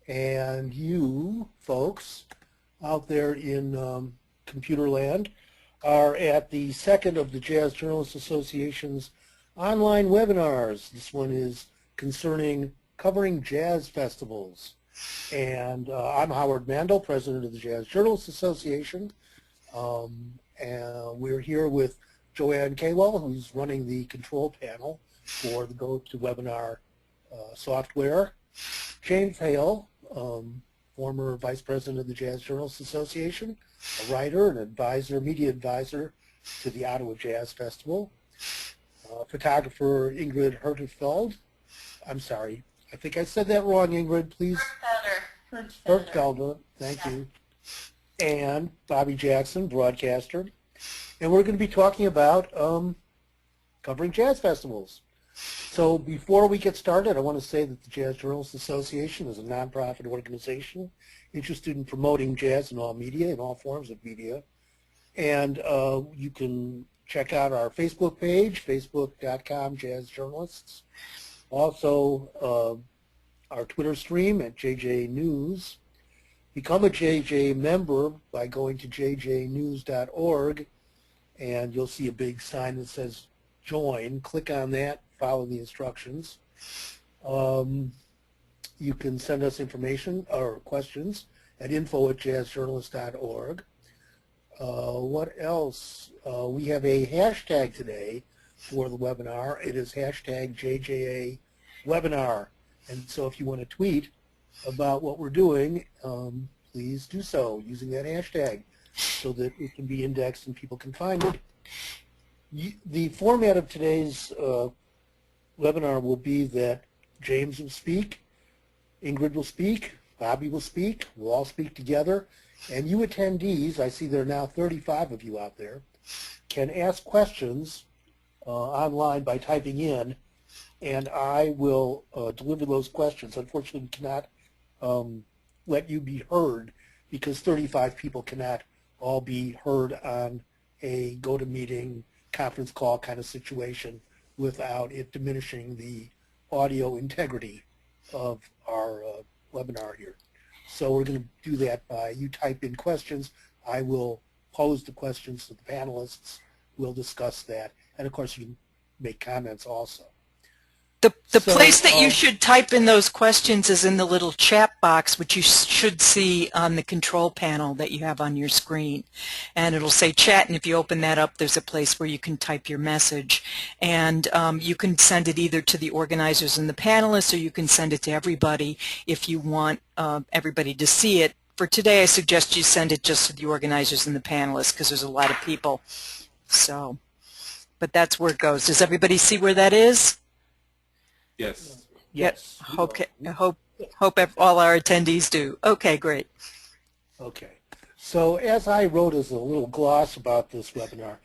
and you folks out there in computer land are at the second of the Jazz Journalists Association's online webinars. This one is concerning covering jazz festivals. And I'm Howard Mandel, president of the Jazz Journalists Association. And we're here with Joanne Kaywell, who's running the control panel for the GoToWebinar software. James Hale, former vice president of the Jazz Journalists Association, a writer and advisor, media advisor to the Ottawa Jazz Festival. Photographer Ingrid Hertefeld. I'm sorry, I think I said that wrong, Ingrid, please. Hertfelder, thank you. And Bobby Jackson, broadcaster. And we're going to be talking about covering jazz festivals. So before we get started, I want to say that the Jazz Journalists Association is a nonprofit organization interested in promoting jazz in all media, in all forms of media. And you can check out our Facebook page, facebook.com/jazzjournalists. Also, our Twitter stream at JJA News. Become a JJA member by going to jjnews.org, and you'll see a big sign that says join. Click on that, follow the instructions. You can send us information or questions at info@jazzjournalist.org. What else? We have a hashtag today for the webinar. It is hashtag JJA webinar. And so if you want to tweet about what we're doing, please do so using that hashtag so that it can be indexed and people can find it. The format of today's webinar will be that James will speak, Ingrid will speak, Bobby will speak, we'll all speak together, and you attendees, I see there are now 35 of you out there, can ask questions online by typing in, and I will deliver those questions. Unfortunately, we cannot let you be heard because 35 people cannot all be heard on a go-to-meeting conference call kind of situation without it diminishing the audio integrity of our webinar here. So we're going to do that by you type in questions. I will pose the questions to the panelists. We'll discuss that. And, of course, you can make comments also. The place that you should type in those questions is in the little chat box, which you should see on the control panel that you have on your screen. And it'll say chat, and if you open that up, there's a place where you can type your message. And you can send it either to the organizers and the panelists, or you can send it to everybody if you want everybody to see it. For today, I suggest you send it just to the organizers and the panelists because there's a lot of people. So, but that's where it goes. Does everybody see where that is? Yes. Yes. Okay. I hope all our attendees do. Okay, great. Okay. So as I wrote as a little gloss about this webinar,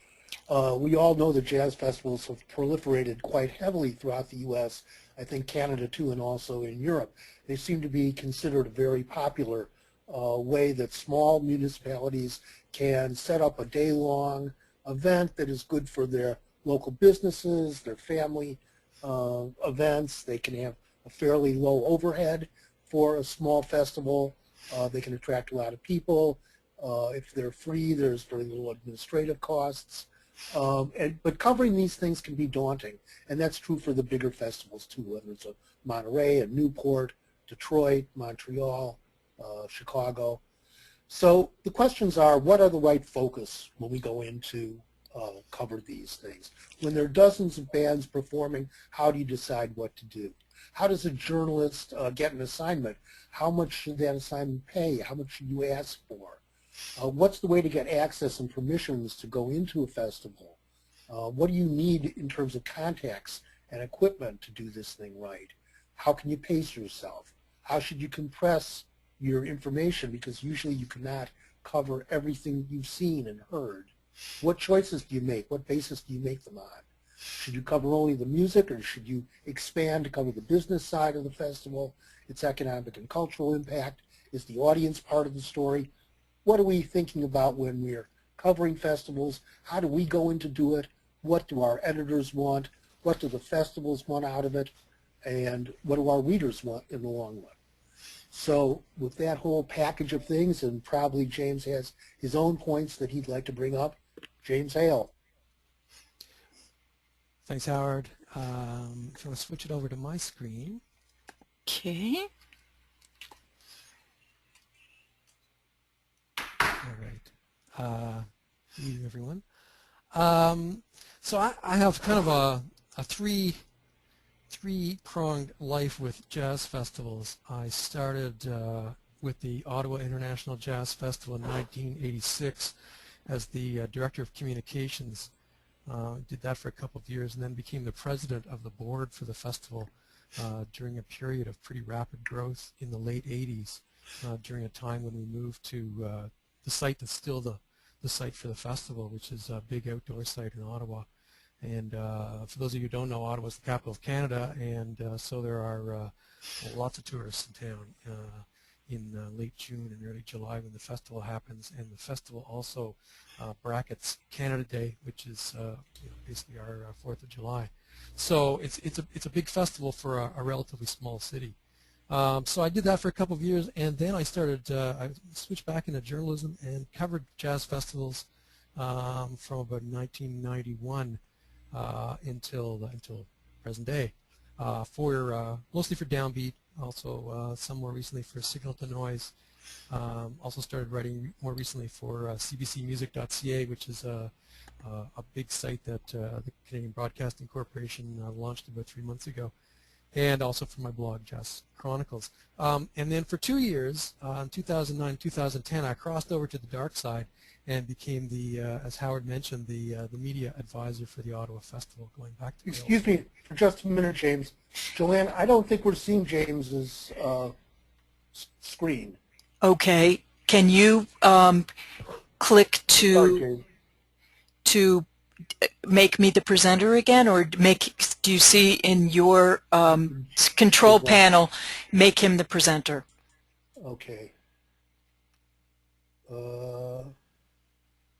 we all know that jazz festivals have proliferated quite heavily throughout the U.S., I think Canada too, and also in Europe. They seem to be considered a very popular way that small municipalities can set up a day-long event that is good for their local businesses, their family events. They can have a fairly low overhead for a small festival. They can attract a lot of people. If they're free, there's very little administrative costs. But covering these things can be daunting, and that's true for the bigger festivals too, whether it's a Monterey, a Newport, Detroit, Montreal, Chicago. So the questions are, what are the right focus when we go into cover these things? When there are dozens of bands performing, how do you decide what to do? How does a journalist get an assignment? How much should that assignment pay? How much should you ask for? What's the way to get access and permissions to go into a festival? What do you need in terms of contacts and equipment to do this thing right? How can you pace yourself? How should you compress your information? Because usually you cannot cover everything you've seen and heard. What choices do you make? What basis do you make them on? Should you cover only the music, or should you expand to cover the business side of the festival, its economic and cultural impact? Is the audience part of the story? What are we thinking about when we're covering festivals? How do we go in to do it? What do our editors want? What do the festivals want out of it? And what do our readers want in the long run? So with that whole package of things, and probably James has his own points that he'd like to bring up, James Hale. Thanks, Howard. If you want to switch it over to my screen. Okay. All right. Good evening, everyone. So I have kind of a three-pronged life with jazz festivals. I started with the Ottawa International Jazz Festival in 1986 as the Director of Communications. Did that for a couple of years and then became the president of the board for the festival during a period of pretty rapid growth in the late 80s, during a time when we moved to the site that's still the site for the festival, which is a big outdoor site in Ottawa. And for those of you who don't know, Ottawa is the capital of Canada, and so there are lots of tourists in town in late June and early July when the festival happens. And the festival also brackets Canada Day, which is basically our 4th of July. So it's a big festival for a relatively small city. So I did that for a couple of years, and then I switched back into journalism and covered jazz festivals from about 1991 until present day, mostly for Downbeat, also some more recently for Signal to Noise. Also started writing more recently for cbcmusic.ca, which is a big site that the Canadian Broadcasting Corporation launched about 3 months ago, and also for my blog, Jazz Chronicles. And then for 2 years, in 2009, 2010, I crossed over to the dark side and became as Howard mentioned, the media advisor for the Ottawa Festival, going back to Excuse me for just a minute, James. Joanne, I don't think we're seeing James's screen. Okay. Can you click Sorry, James. to make me the presenter again, or do you see in your control panel, make him the presenter? Okay.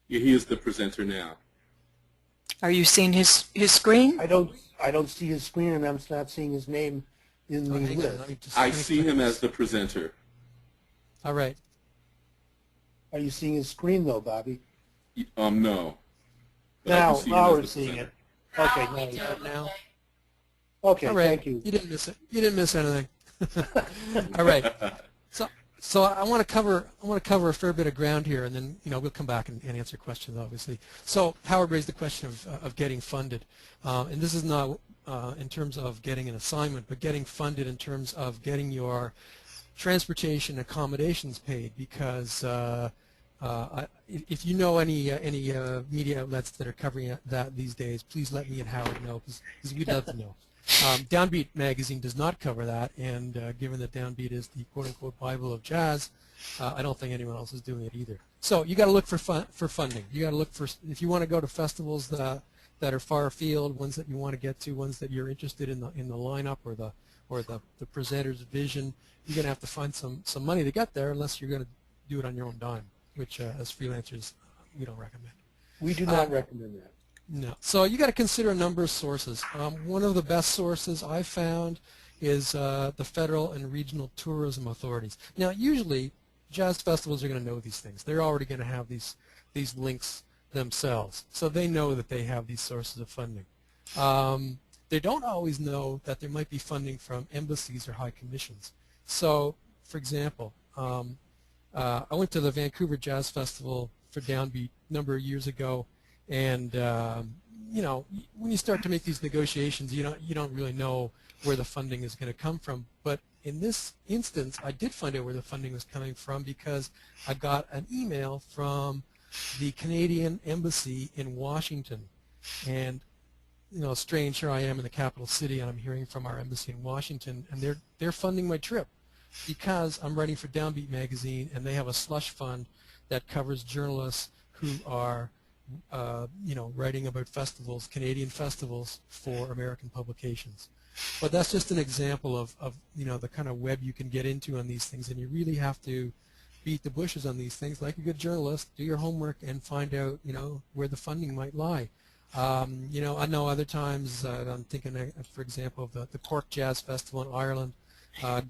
Yeah, he is the presenter now. Are you seeing his screen? I don't see his screen, and I'm not seeing his name in the Hang on, list. let me just I see him as the presenter. All right. Are you seeing his screen though, Bobby? No. But I can Now see him as we're the seeing presenter. it. Okay, now we see it. Now. Okay, All right. thank you. You didn't miss it. You didn't miss anything. All right. So I want to cover a fair bit of ground here, and then we'll come back and answer questions, obviously. So Howard raised the question of getting funded, and this is not in terms of getting an assignment, but getting funded in terms of getting your transportation accommodations paid. Because if you know any media outlets that are covering that these days, please let me and Howard know, because we'd love to know. Downbeat magazine does not cover that, and given that Downbeat is the quote-unquote Bible of jazz, I don't think anyone else is doing it either. So you got to look for funding. You got to look for, if you want to go to festivals that are far afield, ones that you want to get to, ones that you're interested in the lineup or the presenter's vision, you're going to have to find some money to get there, unless you're going to do it on your own dime, which as freelancers we don't recommend. We do not recommend that. No. So you got to consider a number of sources. One of the best sources I've found is the federal and regional tourism authorities. Now, usually jazz festivals are going to know these things. They're already going to have these links themselves, so they know that they have these sources of funding. They don't always know that there might be funding from embassies or high commissions. So, for example, I went to the Vancouver Jazz Festival for Downbeat a number of years ago. And when you start to make these negotiations, you don't really know where the funding is going to come from. But in this instance, I did find out where the funding was coming from, because I got an email from the Canadian Embassy in Washington. And strange, here I am in the capital city, and I'm hearing from our embassy in Washington, and they're funding my trip because I'm writing for Downbeat magazine, and they have a slush fund that covers journalists who are writing about festivals, Canadian festivals, for American publications. But that's just an example of the kind of web you can get into on these things, and you really have to beat the bushes on these things like a good journalist, do your homework, and find out where the funding might lie. I know other times, I'm thinking, for example, of the Cork Jazz Festival in Ireland.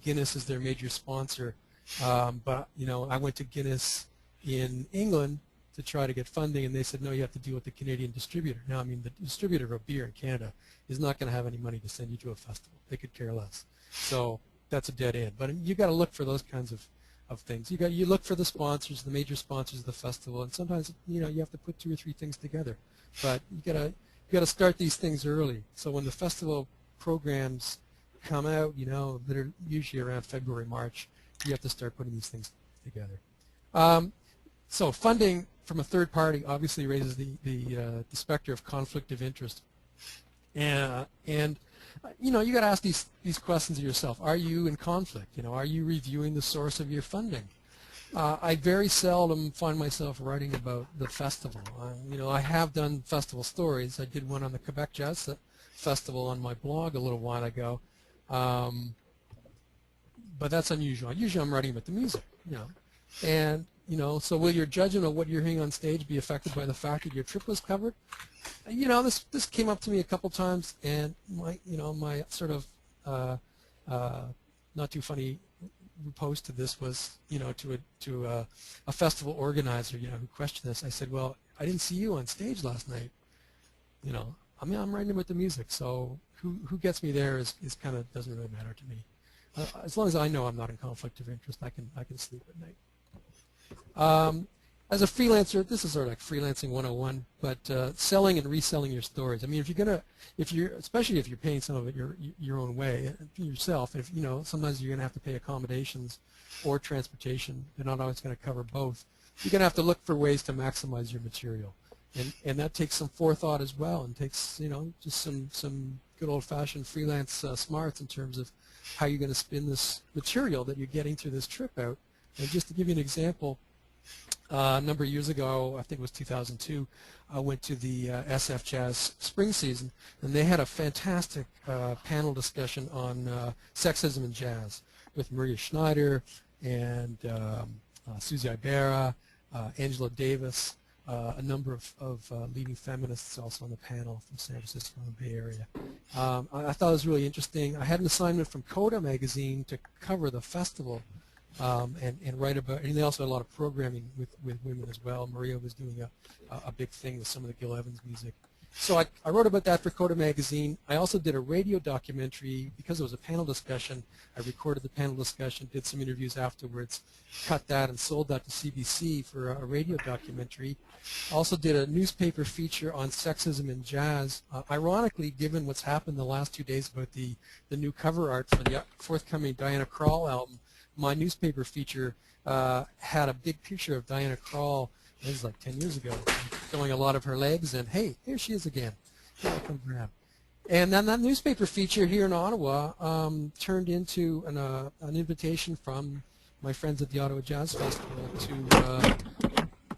Guinness is their major sponsor. But I went to Guinness in England to try to get funding, and they said, no, you have to deal with the Canadian distributor. Now, I mean, the distributor of beer in Canada is not going to have any money to send you to a festival. They could care less. So that's a dead end. But you got to look for those kinds of things. You look for the sponsors, the major sponsors of the festival, and sometimes you have to put 2 or 3 things together. But you got to start these things early. So when the festival programs come out, that are usually around February, March, you have to start putting these things together. So funding from a third party obviously raises the specter of conflict of interest. And you got to ask these questions of yourself. Are you in conflict? Are you reviewing the source of your funding? I very seldom find myself writing about the festival. I have done festival stories. I did one on the Quebec Jazz Festival on my blog a little while ago. But that's unusual. Usually I'm writing about the music, And, so will your judgment of what you're hearing on stage be affected by the fact that your trip was covered? This came up to me a couple times, and my sort of not too funny post to this was, to a festival organizer, who questioned this. I said, well, I didn't see you on stage last night. I'm writing about the music, so who gets me there is kind of doesn't really matter to me. As long as I know I'm not in conflict of interest, I can sleep at night. As a freelancer, this is sort of like freelancing 101, but selling and reselling your stories. I mean, especially if you're paying some of it your own way yourself. If sometimes you're going to have to pay accommodations or transportation. They're not always going to cover both. You're going to have to look for ways to maximize your material, and that takes some forethought as well, and takes just some good old-fashioned freelance smarts in terms of how you're going to spin this material that you're getting through this trip out. And just to give you an example, a number of years ago, I think it was 2002, I went to the SF Jazz Spring Season, and they had a fantastic panel discussion on sexism in jazz with Maria Schneider and Susie Ibarra, Angela Davis, a number of leading feminists also on the panel from San Francisco and the Bay Area. I thought it was really interesting. I had an assignment from Coda magazine to cover the festival and write about, and they also had a lot of programming with women as well. Maria was doing a big thing with some of the Gil Evans music. So I wrote about that for Coda magazine. I also did a radio documentary because it was a panel discussion. I recorded the panel discussion, did some interviews afterwards, cut that and sold that to CBC for a radio documentary. Also did a newspaper feature on sexism in jazz. Ironically, given what's happened the last 2 days about the new cover art for the forthcoming Diana Krall album, my newspaper feature had a big picture of Diana Krall. It was like 10 years ago, showing a lot of her legs, and hey, here she is again. Here I come grab. And then that newspaper feature here in Ottawa turned into an invitation from my friends at the Ottawa Jazz Festival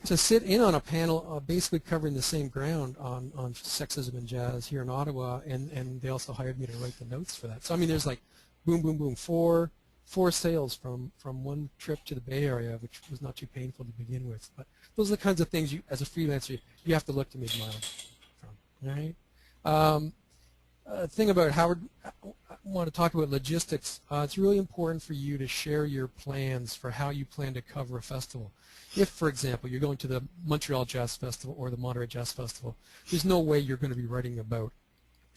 to sit in on a panel basically covering the same ground on sexism in jazz here in Ottawa, and they also hired me to write the notes for that. So I mean, there's like boom, boom, boom, four sales from one trip to the Bay Area, which was not too painful to begin with. But those are the kinds of things you, as a freelancer, you have to look to make mileage from. All right. Thing about Howard, I want to talk about logistics. It's really important for you to share your plans for how you plan to cover a festival. If, for example, you're going to the Montreal Jazz Festival or the Monterey Jazz Festival, there's no way you're going to be writing about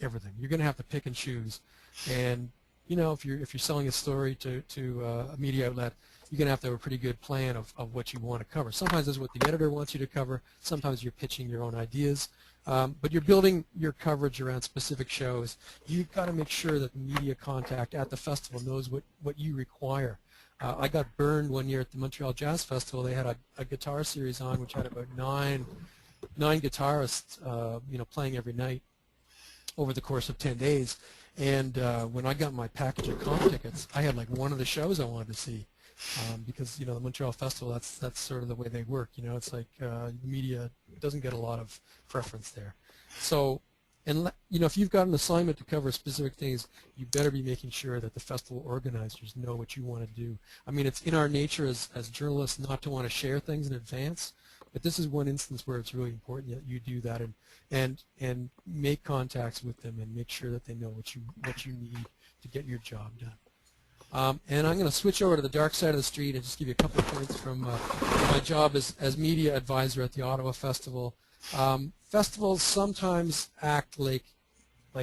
everything. You're going to have to pick and choose. And if you're selling a story to a media outlet, you're going to have a pretty good plan of what you want to cover. Sometimes that's what the editor wants you to cover. Sometimes you're pitching your own ideas. But you're building your coverage around specific shows. You've got to make sure that the media contact at the festival knows what you require. I got burned one year at the Montreal Jazz Festival. They had a guitar series on which had about nine guitarists playing every night over the course of 10 days. And when I got my package of comp tickets, I had like one of the shows I wanted to see. Because the Montreal Festival, that's sort of the way they work. It's like the media doesn't get a lot of preference there. So, and if you've got an assignment to cover specific things, you better be making sure that the festival organizers know what you want to do. I mean, it's in our nature as journalists not to want to share things in advance, but this is one instance where it's really important that you do that and make contacts with them and make sure that they know what you need to get your job done. And I'm going to switch over to the dark side of the street and just give you a couple of points from my job as media advisor at the Ottawa Festival. Festivals sometimes act like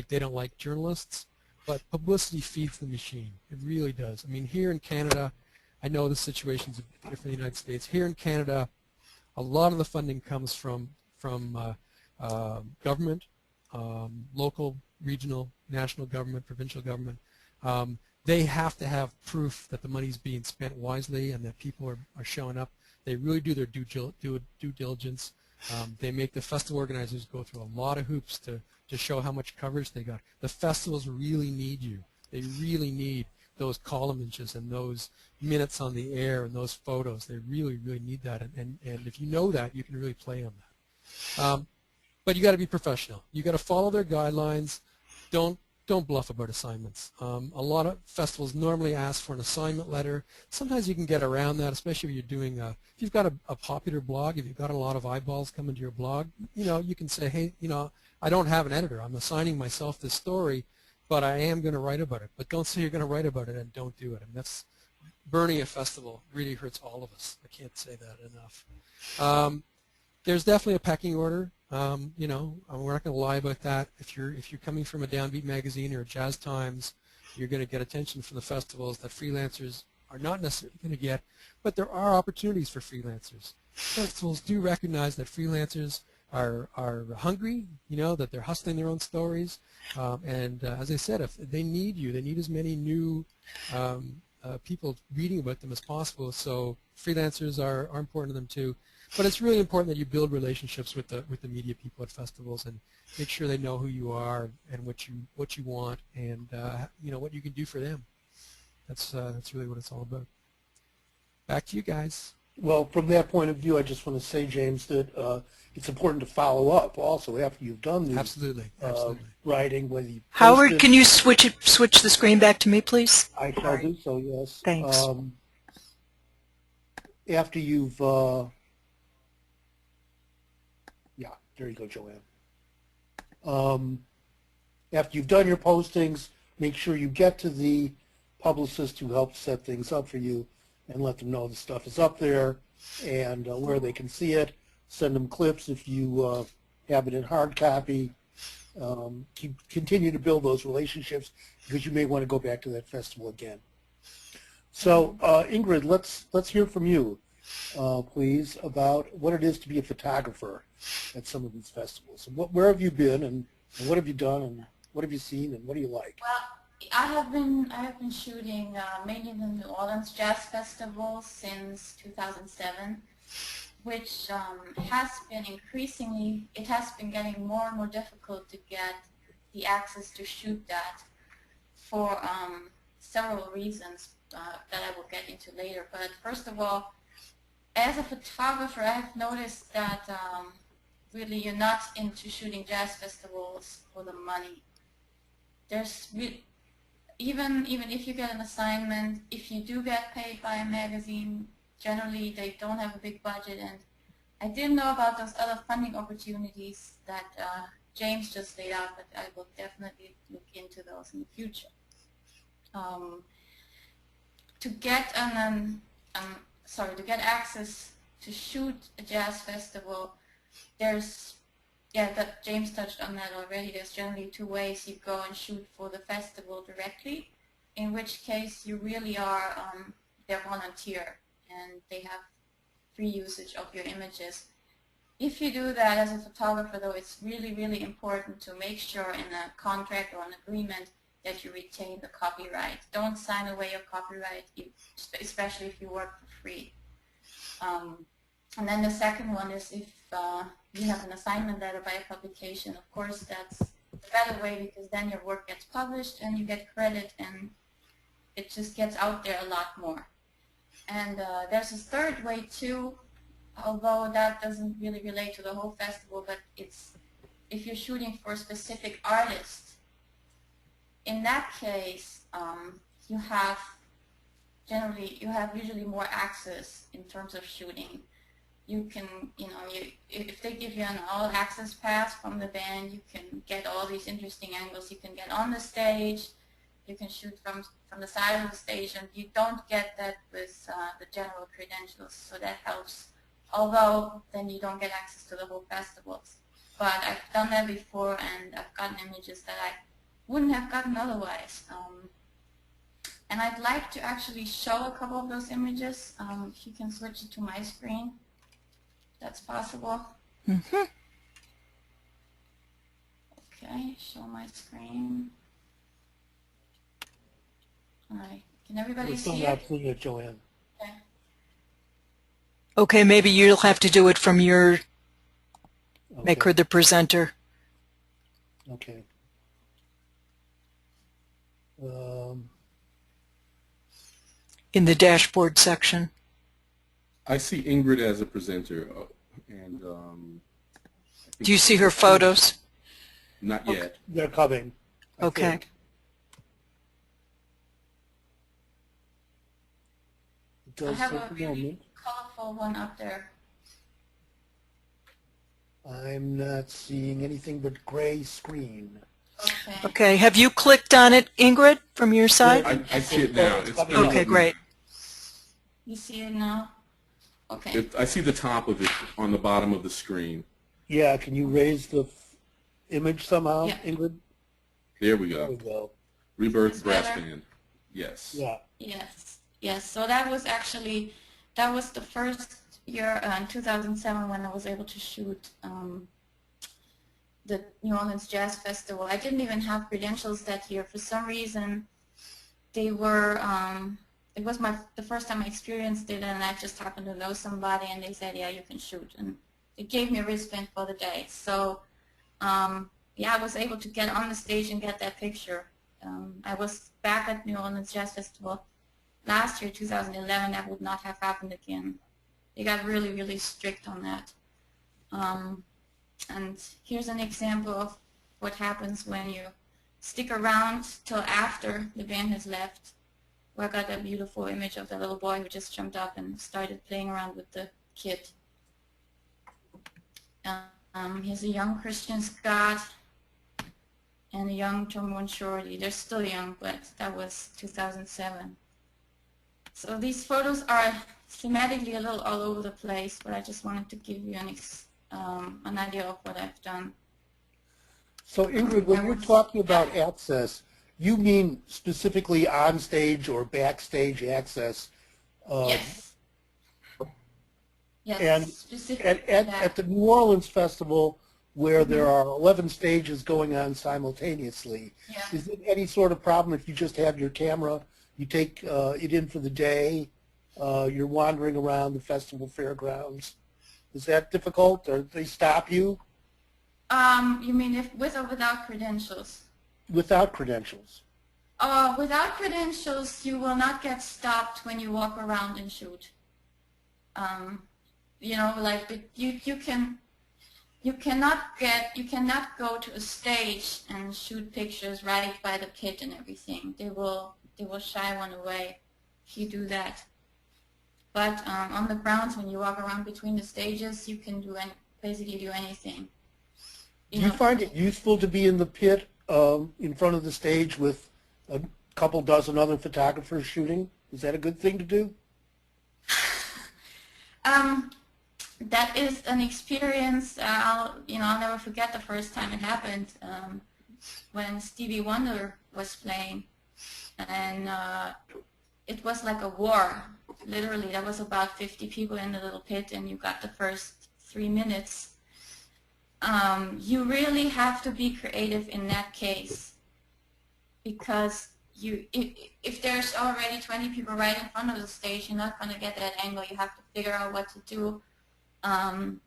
they don't like journalists, but publicity feeds the machine. It really does. I mean, here in Canada, I know the situation's different in the United States. Here in Canada, a lot of the funding comes from government, local, regional, national government, provincial government. They have to have proof that the money's being spent wisely and that people are showing up. They really do their due diligence. They make the festival organizers go through a lot of hoops to show how much coverage they got. The festivals really need you. They really need those column inches and those minutes on the air and those photos. They really, really need that. And if you know that, you can really play on that. But you got to be professional. You got to follow their guidelines. Don't bluff about assignments. A lot of festivals normally ask for an assignment letter. Sometimes you can get around that, especially if you're doing if you've got a popular blog, if you've got a lot of eyeballs coming to your blog, you can say, hey, I don't have an editor. I'm assigning myself this story, but I am going to write about it. But don't say you're going to write about it and don't do it. I mean, that's burning a festival really hurts all of us. I can't say that enough. There's definitely a pecking order. We're not going to lie about that. If you're coming from a Downbeat magazine or a Jazz Times, you're going to get attention from the festivals that freelancers are not necessarily going to get. But there are opportunities for freelancers. Festivals do recognize that freelancers are hungry, that they're hustling their own stories. And as I said, if they need you, they need as many new people reading about them as possible. So freelancers are important to them too. But it's really important that you build relationships with the media people at festivals and make sure they know who you are and what you want and what you can do for them. That's really what it's all about. Back to you guys. Well, from that point of view, I just want to say, James, that it's important to follow up also after you've done the Absolutely. writing, whether you Howard, post it. can you switch the screen back to me, please? I shall do so, yes. Thanks. After you've there you go, Joanne. After you've done your postings, make sure you get to the publicist who helped set things up for you and let them know the stuff is up there and where they can see it. Send them clips if you have it in hard copy. Continue to build those relationships because you may want to go back to that festival again. So Ingrid, let's hear from you, please, about what it is to be a photographer at some of these festivals. And where have you been, and what have you done, and what have you seen, and what do you like? Well, I have been shooting mainly the New Orleans Jazz Festival since 2007, which has been getting more and more difficult to get the access to shoot that for several reasons that I will get into later. But first of all, as a photographer, I have noticed that really you're not into shooting jazz festivals for the money. There's even if you get an assignment, if you do get paid by a magazine, generally they don't have a big budget. And I didn't know about those other funding opportunities that James just laid out, but I will definitely look into those in the future. To get access to shoot a jazz festival, that James touched on that already. There's generally two ways. You go and shoot for the festival directly, in which case you really are their volunteer and they have free usage of your images. If you do that as a photographer, though, it's really, really important to make sure in a contract or an agreement that you retain the copyright. Don't sign away your copyright, especially if you work for free. And then the second one is if you have an assignment letter by a publication. Of course, that's the better way because then your work gets published and you get credit and it just gets out there a lot more. And there's a third way too, although that doesn't really relate to the whole festival, but it's if you're shooting for a specific artist. In that case, you have usually more access in terms of shooting. You can, if they give you an all-access pass from the band, you can get all these interesting angles. You can get on the stage. You can shoot from from the side of the stage, and you don't get that with the general credentials, so that helps. Although then you don't get access to the whole festivals. But I've done that before, and I've gotten images that I wouldn't have gotten otherwise. And I'd like to actually show a couple of those images. If you can switch it to my screen, that's possible. Mm-hmm. Okay, show my screen. All right, can everybody We're still see not it? seeing it, Joanne. Okay. Okay, maybe you'll have to do it from your, make her Okay. the presenter. Okay. In the dashboard section. I see Ingrid as a presenter, and I think Do you see her photos? not yet. They're coming. I Okay. think. It I does have take a a really moment. colorful one up there. I'm not seeing anything but gray screen. Okay. Okay, have you clicked on it, Ingrid, from your side? I see it now. It's Okay, been- Okay, great. You see it now? Okay. I see the top of it on the bottom of the screen. Yeah, can you raise the image somehow, Yeah. Ingrid? There we There we go. go. Rebirth Is Brass better? Band. Yes. Yeah. Yes. Yes. So that was actually, that was the first year in 2007 when I was able to shoot the New Orleans Jazz Festival. I didn't even have credentials that year. For some reason, they were, it was the first time I experienced it, and I just happened to know somebody, and they said, yeah, you can shoot. And it gave me a wristband for the day. So, yeah, I was able to get on the stage and get that picture. I was back at New Orleans Jazz Festival last year, 2011. That would not have happened again. They got really, really strict on that. And here's an example of what happens when you stick around till after the band has left. Where I got that beautiful image of the little boy who just jumped up and started playing around with the kid. Here's a young Christian Scott and a young trombone shorty. They're still young, but that was 2007. So these photos are thematically a little all over the place, but I just wanted to give you an idea of what I've done. So Ingrid, when you're talking about access, you mean specifically on stage or backstage access? Yes. Yes, And specifically at the New Orleans Festival, where there are 11 stages going on simultaneously, Yeah. is it any sort of problem if you just have your camera, you take it in for the day, you're wandering around the festival fairgrounds? Is that difficult, or they stop you? You mean if with or without credentials? Without credentials? Without credentials, you will not get stopped when you walk around and shoot. You know, like you cannot go to a stage and shoot pictures right by the pit and everything. They will shy one away if you do that. But on the grounds, when you walk around between the stages, you can basically do anything. Do you find it useful to be in the pit in front of the stage with a couple dozen other photographers shooting? Is that a good thing to do? That is an experience. I'll never forget the first time it happened when Stevie Wonder was playing, and it was like a war. Literally, there was about 50 people in the little pit, and you got the first 3 minutes. You really have to be creative in that case, because if there's already 20 people right in front of the stage, you're not going to get that angle. You have to figure out what to do, and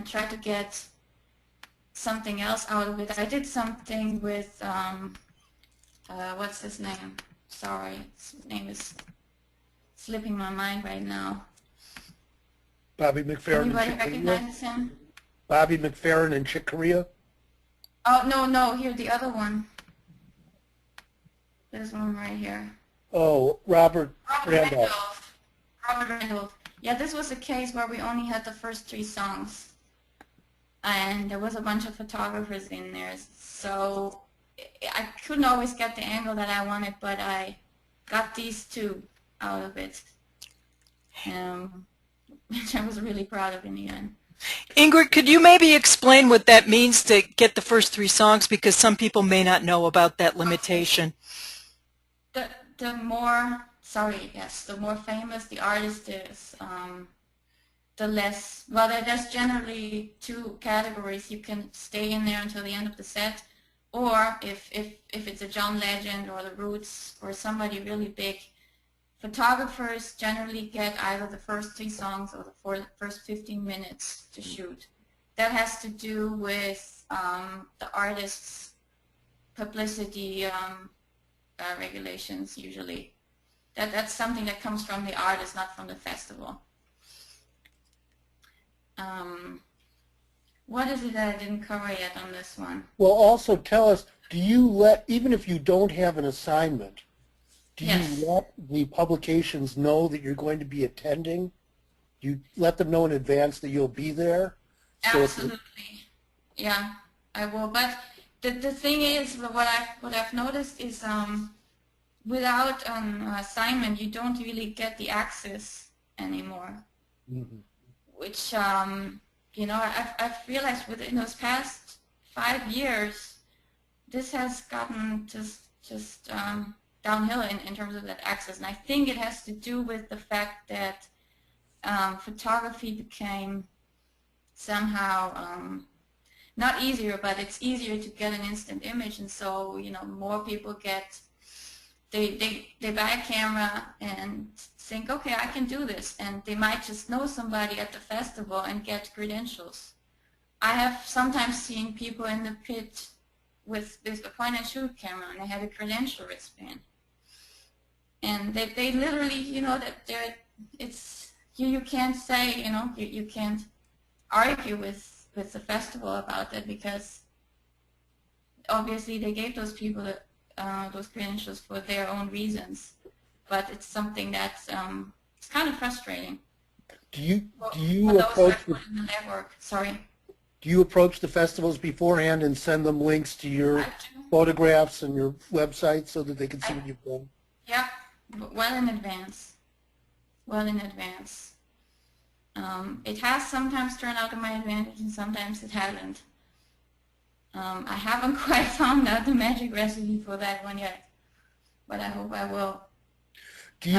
try to get something else out of it. I did something with what's his name? Sorry, his name is slipping my mind right now. Bobby McFerrin and Anybody Chick Corea? recognize him? Bobby McFerrin and Chick Corea? Oh, no, here, the other one. This one right here. Oh, Robert Randolph. Robert Randolph. Yeah, this was a case where we only had the first 3 songs. And there was a bunch of photographers in there. So I couldn't always get the angle that I wanted, but I got these two out of it, which I was really proud of in the end. Ingrid, could you maybe explain what that means to get the first 3 songs, because some people may not know about that limitation? The more, sorry, yes, the more famous the artist is, the less, well, there's generally 2 categories. You can stay in there until the end of the set, or if it's a John Legend or the Roots or somebody really big, photographers generally get either the first 3 songs or the first 15 minutes to shoot. That has to do with the artist's publicity regulations usually. That's something that comes from the artist, not from the festival. What is it that I didn't cover yet on this one? Well, also tell us, do you let, even if you don't have an assignment, do Yes. you let the publications know that you're going to be attending? Do you let them know in advance that you'll be there? So Absolutely. Yeah, I will. But the thing is, what I've noticed is without an assignment, you don't really get the access anymore. Mm-hmm. Which you know, I've realized within those past 5 years, this has gotten just downhill in terms of that access, and I think it has to do with the fact that photography became somehow not easier, but it's easier to get an instant image, and so, you know, more people get, they buy a camera and think, okay, I can do this, and they might just know somebody at the festival and get credentials. I have sometimes seen people in the pit with a point and shoot camera, and they had a credential wristband, and they literally, you know, that it's you can't say, you know, you can't argue with the festival about that, because obviously they gave those people those credentials for their own reasons, but it's something that's it's kind of frustrating. Do you For those approach that are in the network? Sorry. do you approach the festivals beforehand and send them links to your I do. photographs and your website so that they can see what you've done? Yeah, well in advance. Well in advance. It has sometimes turned out to my advantage, and sometimes it hasn't. I haven't quite found out the magic recipe for that one yet, but I hope I will. Do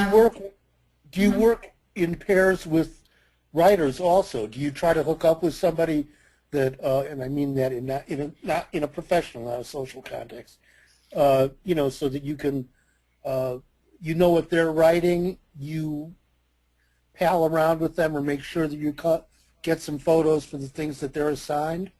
you work in pairs with writers also? Do you try to hook up with somebody that, and I mean that not in a professional, not a social context, you know, so that you can, you know what they're writing, you pal around with them, or make sure that you get some photos for the things that they're assigned?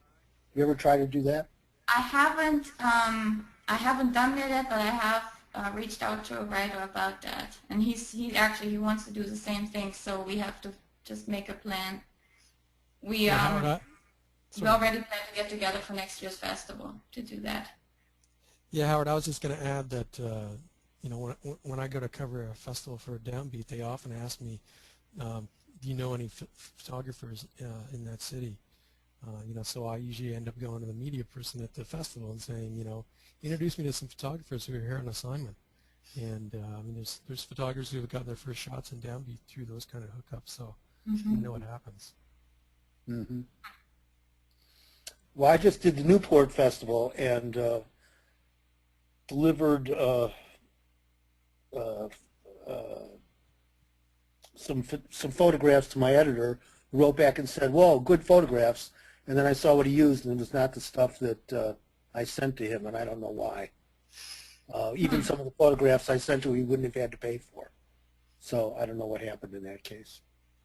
You ever try to do that? I haven't done that yet, but I have reached out to a writer about that, and he actually wants to do the same thing. So we have to just make a plan. We already plan to get together for next year's festival to do that. Yeah, Howard, I was just going to add that, you know, when I go to cover a festival for a downbeat, they often ask me, do you know any photographers in that city? You know, so I usually end up going to the media person at the festival and saying, you know, introduce me to some photographers who are here on assignment. And I mean, there's photographers who have gotten their first shots in downbeat through those kind of hookups, so you know what happens. Mm-hmm. Well, I just did the Newport Festival and delivered some photographs to my editor, who wrote back and said, "Whoa, good photographs." And then I saw what he used, and it was not the stuff that I sent to him, and I don't know why. Even some of the photographs I sent to him, he wouldn't have had to pay for. So I don't know what happened in that case.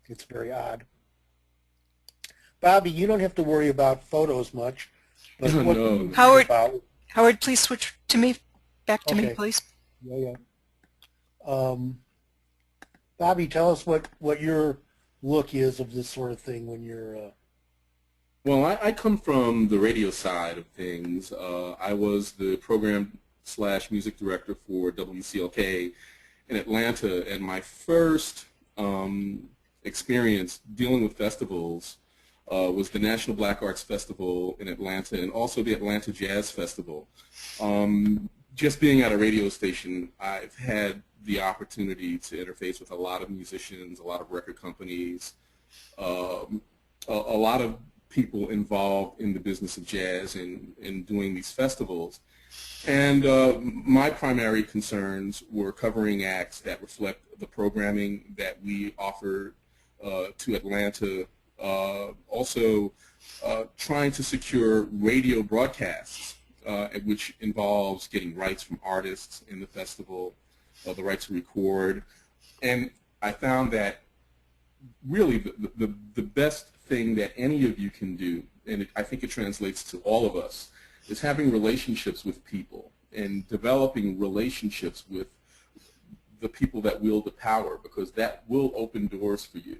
It's very odd. Bobby, you don't have to worry about photos much. But Oh, what no. do you Howard, about? Howard, please switch to me, back to me, Okay. please. Yeah. Bobby, tell us what your look is of this sort of thing when you're... Well, I come from the radio side of things. I was the program/music director for WCLK in Atlanta, and my first experience dealing with festivals was the National Black Arts Festival in Atlanta and also the Atlanta Jazz Festival. Just being at a radio station, I've had the opportunity to interface with a lot of musicians, a lot of record companies, a lot of people involved in the business of jazz and doing these festivals. And my primary concerns were covering acts that reflect the programming that we offer to Atlanta, also trying to secure radio broadcasts, which involves getting rights from artists in the festival, the right to record. And I found that really the best thing that any of you can do, and I think it translates to all of us, is having relationships with people and developing relationships with the people that wield the power, because that will open doors for you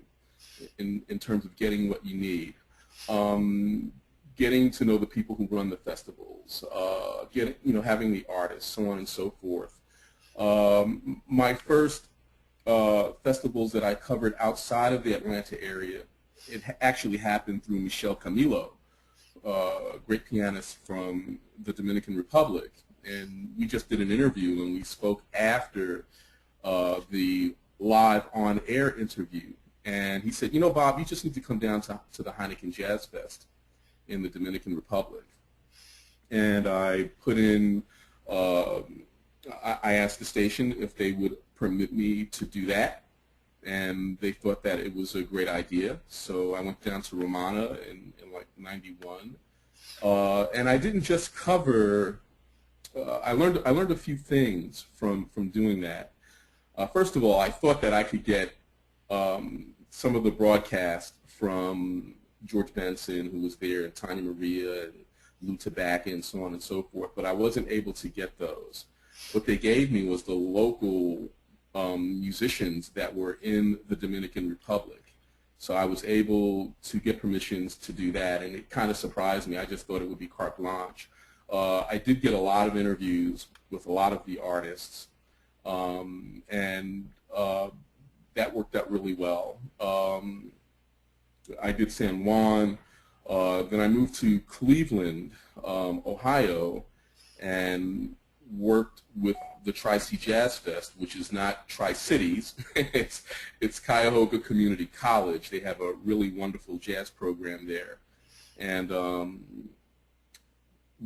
in terms of getting what you need. Getting to know the people who run the festivals, having the artists, so on and so forth. My first festivals that I covered outside of the Atlanta area, it actually happened through Michel Camilo, a great pianist from the Dominican Republic, and we just did an interview and we spoke after the live on-air interview, and he said, you know, Bob, you just need to come down to the Heineken Jazz Fest in the Dominican Republic. And I put in, I asked the station if they would permit me to do that, and they thought that it was a great idea. So I went down to Romana in like '91, and I didn't just cover. I learned a few things from doing that. First of all, I thought that I could get some of the broadcast from George Benson, who was there, and Tanya Maria, and Lou Tabacco, and so on and so forth, but I wasn't able to get those. What they gave me was the local musicians that were in the Dominican Republic. So I was able to get permissions to do that, and it kind of surprised me. I just thought it would be carte blanche. I did get a lot of interviews with a lot of the artists, and that worked out really well. I did San Juan, then I moved to Cleveland, Ohio, and worked with the Tri-C Jazz Fest, which is not Tri-Cities. it's Cuyahoga Community College. They have a really wonderful jazz program there. And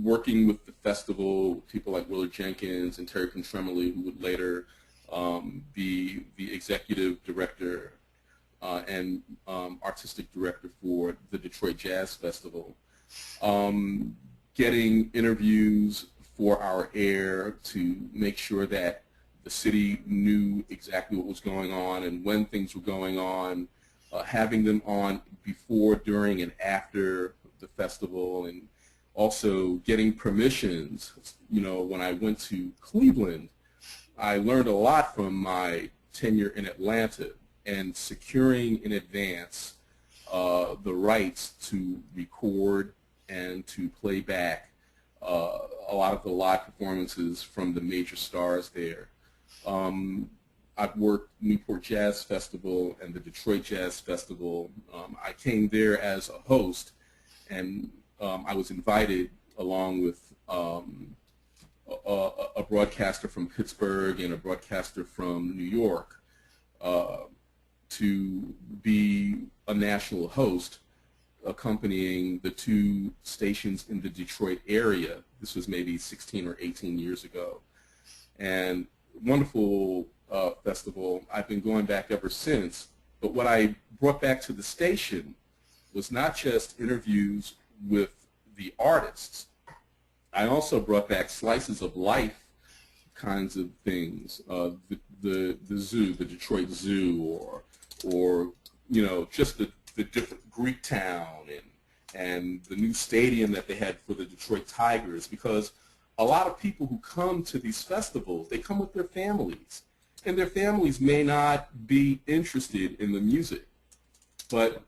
working with the festival, people like Willard Jenkins and Terry Contremoli, who would later be the executive director and artistic director for the Detroit Jazz Festival. Getting interviews for our air to make sure that the city knew exactly what was going on and when things were going on, having them on before, during, and after the festival, and also getting permissions. You know, when I went to Cleveland, I learned a lot from my tenure in Atlanta and securing in advance the rights to record and to play back a lot of the live performances from the major stars there. I've worked Newport Jazz Festival and the Detroit Jazz Festival. I came there as a host, and I was invited along with a broadcaster from Pittsburgh and a broadcaster from New York to be a national host, accompanying the two stations in the Detroit area. This was maybe 16 or 18 years ago. And wonderful festival. I've been going back ever since. But what I brought back to the station was not just interviews with the artists. I also brought back slices of life kinds of things. The zoo, the Detroit Zoo, or you know, just the different Greek town and the new stadium that they had for the Detroit Tigers, because a lot of people who come to these festivals, they come with their families, and their families may not be interested in the music. But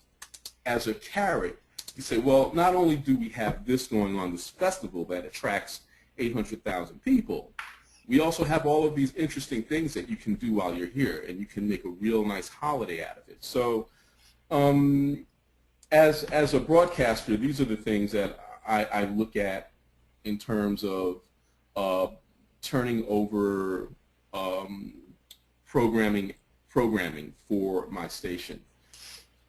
as a carrot, you say, well, not only do we have this going on, this festival that attracts 800,000 people, we also have all of these interesting things that you can do while you're here, and you can make a real nice holiday out of it. So as a broadcaster, these are the things that I look at in terms of turning over programming for my station.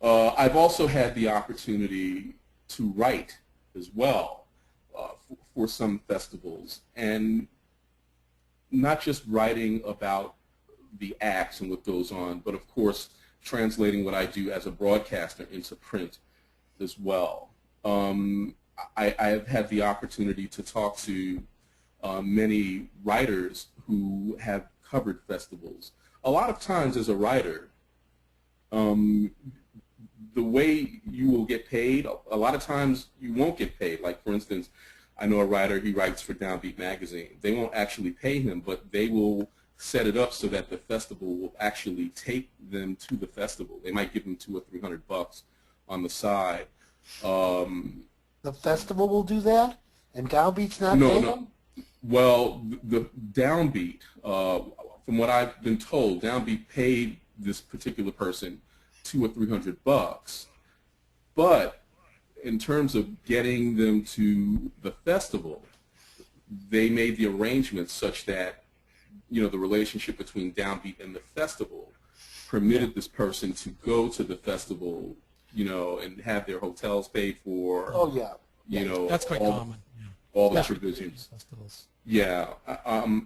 I've also had the opportunity to write as well for some festivals, and not just writing about the acts and what goes on, but of course translating what I do as a broadcaster into print as well. I have had the opportunity to talk to many writers who have covered festivals. A lot of times as a writer, the way you will get paid, a lot of times you won't get paid. Like, for instance, I know a writer, he writes for Downbeat magazine. They won't actually pay him, but they will set it up so that the festival will actually take them to the festival. They might give them $200 or $300 on the side. The festival will do that, and Downbeat's not No, paying no. them? Well, the Downbeat, from what I've been told, Downbeat paid this particular person $200 or $300, but in terms of getting them to the festival, they made the arrangements such that, you know, the relationship between Downbeat and the festival permitted this person to go to the festival, you know, and have their hotels paid for. Oh, yeah. You know, That's quite common. Yeah. all the Yeah. provisions. Festivals. Yeah.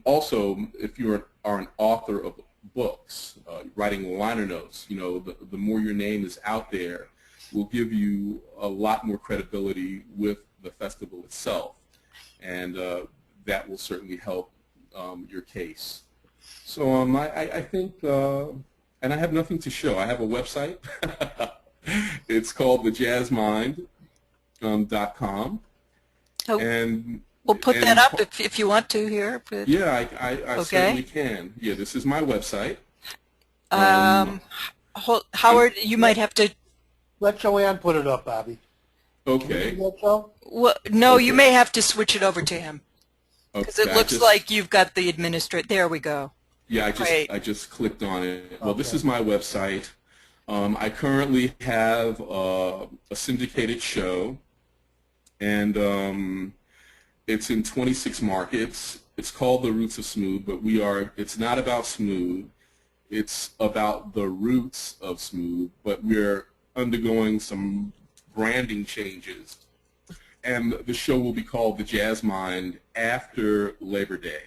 Also, if you are an author of books, writing liner notes, you know, the more your name is out there will give you a lot more credibility with the festival itself, and that will certainly help your case. So I think, and I have nothing to show. I have a website. It's called thejazzmind.com. Oh, And we'll put and that up if you want to here. But, yeah, I Okay. certainly can. Yeah, this is my website. Howard, you might have to. Let Joanne put it up, Bobby. Can you Okay. do that, Joe? Well, no, you Okay. may have to switch it over to him because it Okay, looks like you've got the administrator. There we go. Yeah, Great. I just clicked on it. Well, this Okay. is my website. I currently have a syndicated show, and it's in 26 markets. It's called The Roots of Smooth, but it's not about smooth. It's about the roots of smooth, but we're undergoing some branding changes. And the show will be called The Jazz Mind after Labor Day.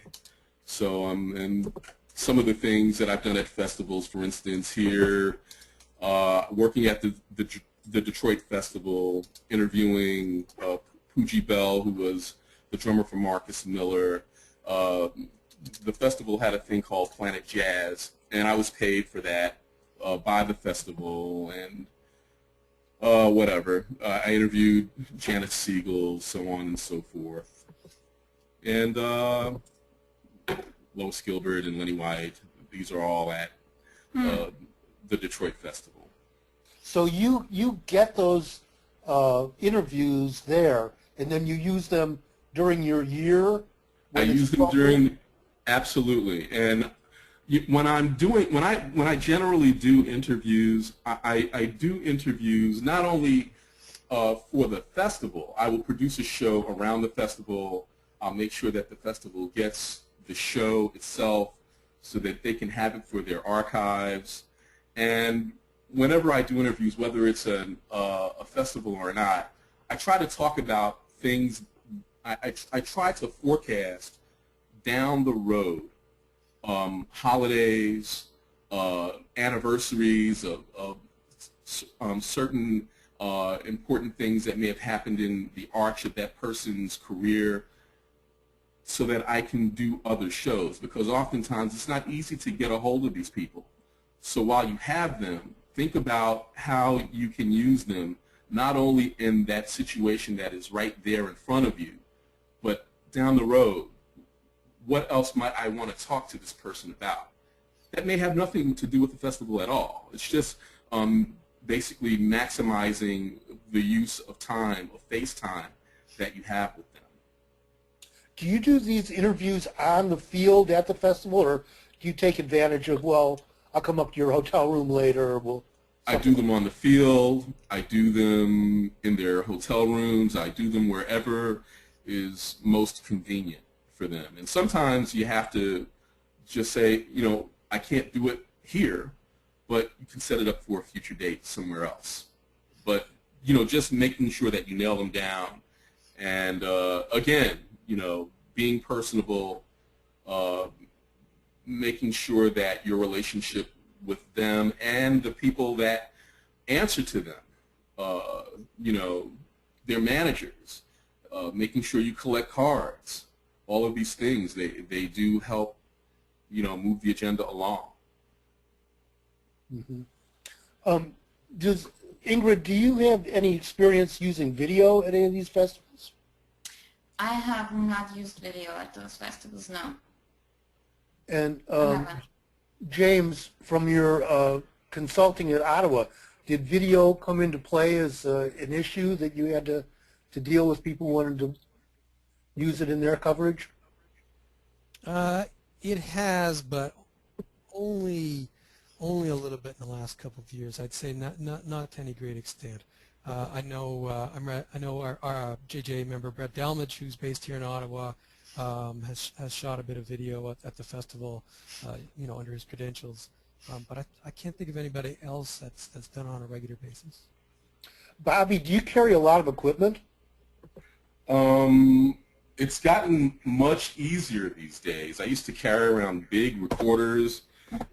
So, and some of the things that I've done at festivals, for instance, here, working at the Detroit Festival, interviewing Poogie Bell, who was the drummer for Marcus Miller. The festival had a thing called Planet Jazz, and I was paid for that by the festival, and whatever. I interviewed Janet Siegel, so on and so forth. And Lois Gilbert and Lenny White, these are all at the Detroit Festival. So you get those interviews there, and then you use them during your year? I use them during, absolutely. And when I generally do interviews, I do interviews not only for the festival. I will produce a show around the festival. I'll make sure that the festival gets the show itself so that they can have it for their archives. And whenever I do interviews, whether it's a festival or not, I try to talk about things. I try to forecast down the road holidays, anniversaries of certain important things that may have happened in the arch of that person's career, so that I can do other shows, because oftentimes it's not easy to get a hold of these people. So while you have them, think about how you can use them not only in that situation that is right there in front of you, but down the road. What else might I want to talk to this person about? That may have nothing to do with the festival at all. It's just basically maximizing the use of time, of face time, that you have with them. Do you do these interviews on the field at the festival, or do you take advantage of, well, I'll come up to your hotel room later, we'll I do them on the field. I do them in their hotel rooms. I do them wherever is most convenient for them. And sometimes you have to just say, you know, I can't do it here, but you can set it up for a future date somewhere else. But, you know, just making sure that you nail them down. And, again, you know, being personable, making sure that your relationship with them and the people that answer to them, you know, their managers, making sure you collect cards, all of these things, they do help, you know, move the agenda along. Mm-hmm. Ingrid, do you have any experience using video at any of these festivals? I have not used video at those festivals, no. And I haven't. James, from your consulting at Ottawa, did video come into play as an issue that you had to deal with people wanting to use it in their coverage? It has, but only a little bit in the last couple of years. I'd say not to any great extent. I know our JJA member Brett Delmage, who's based here in Ottawa, has shot a bit of video at the festival, you know, under his credentials. But I can't think of anybody else that's done it on a regular basis. Bobby, do you carry a lot of equipment? It's gotten much easier these days. I used to carry around big recorders,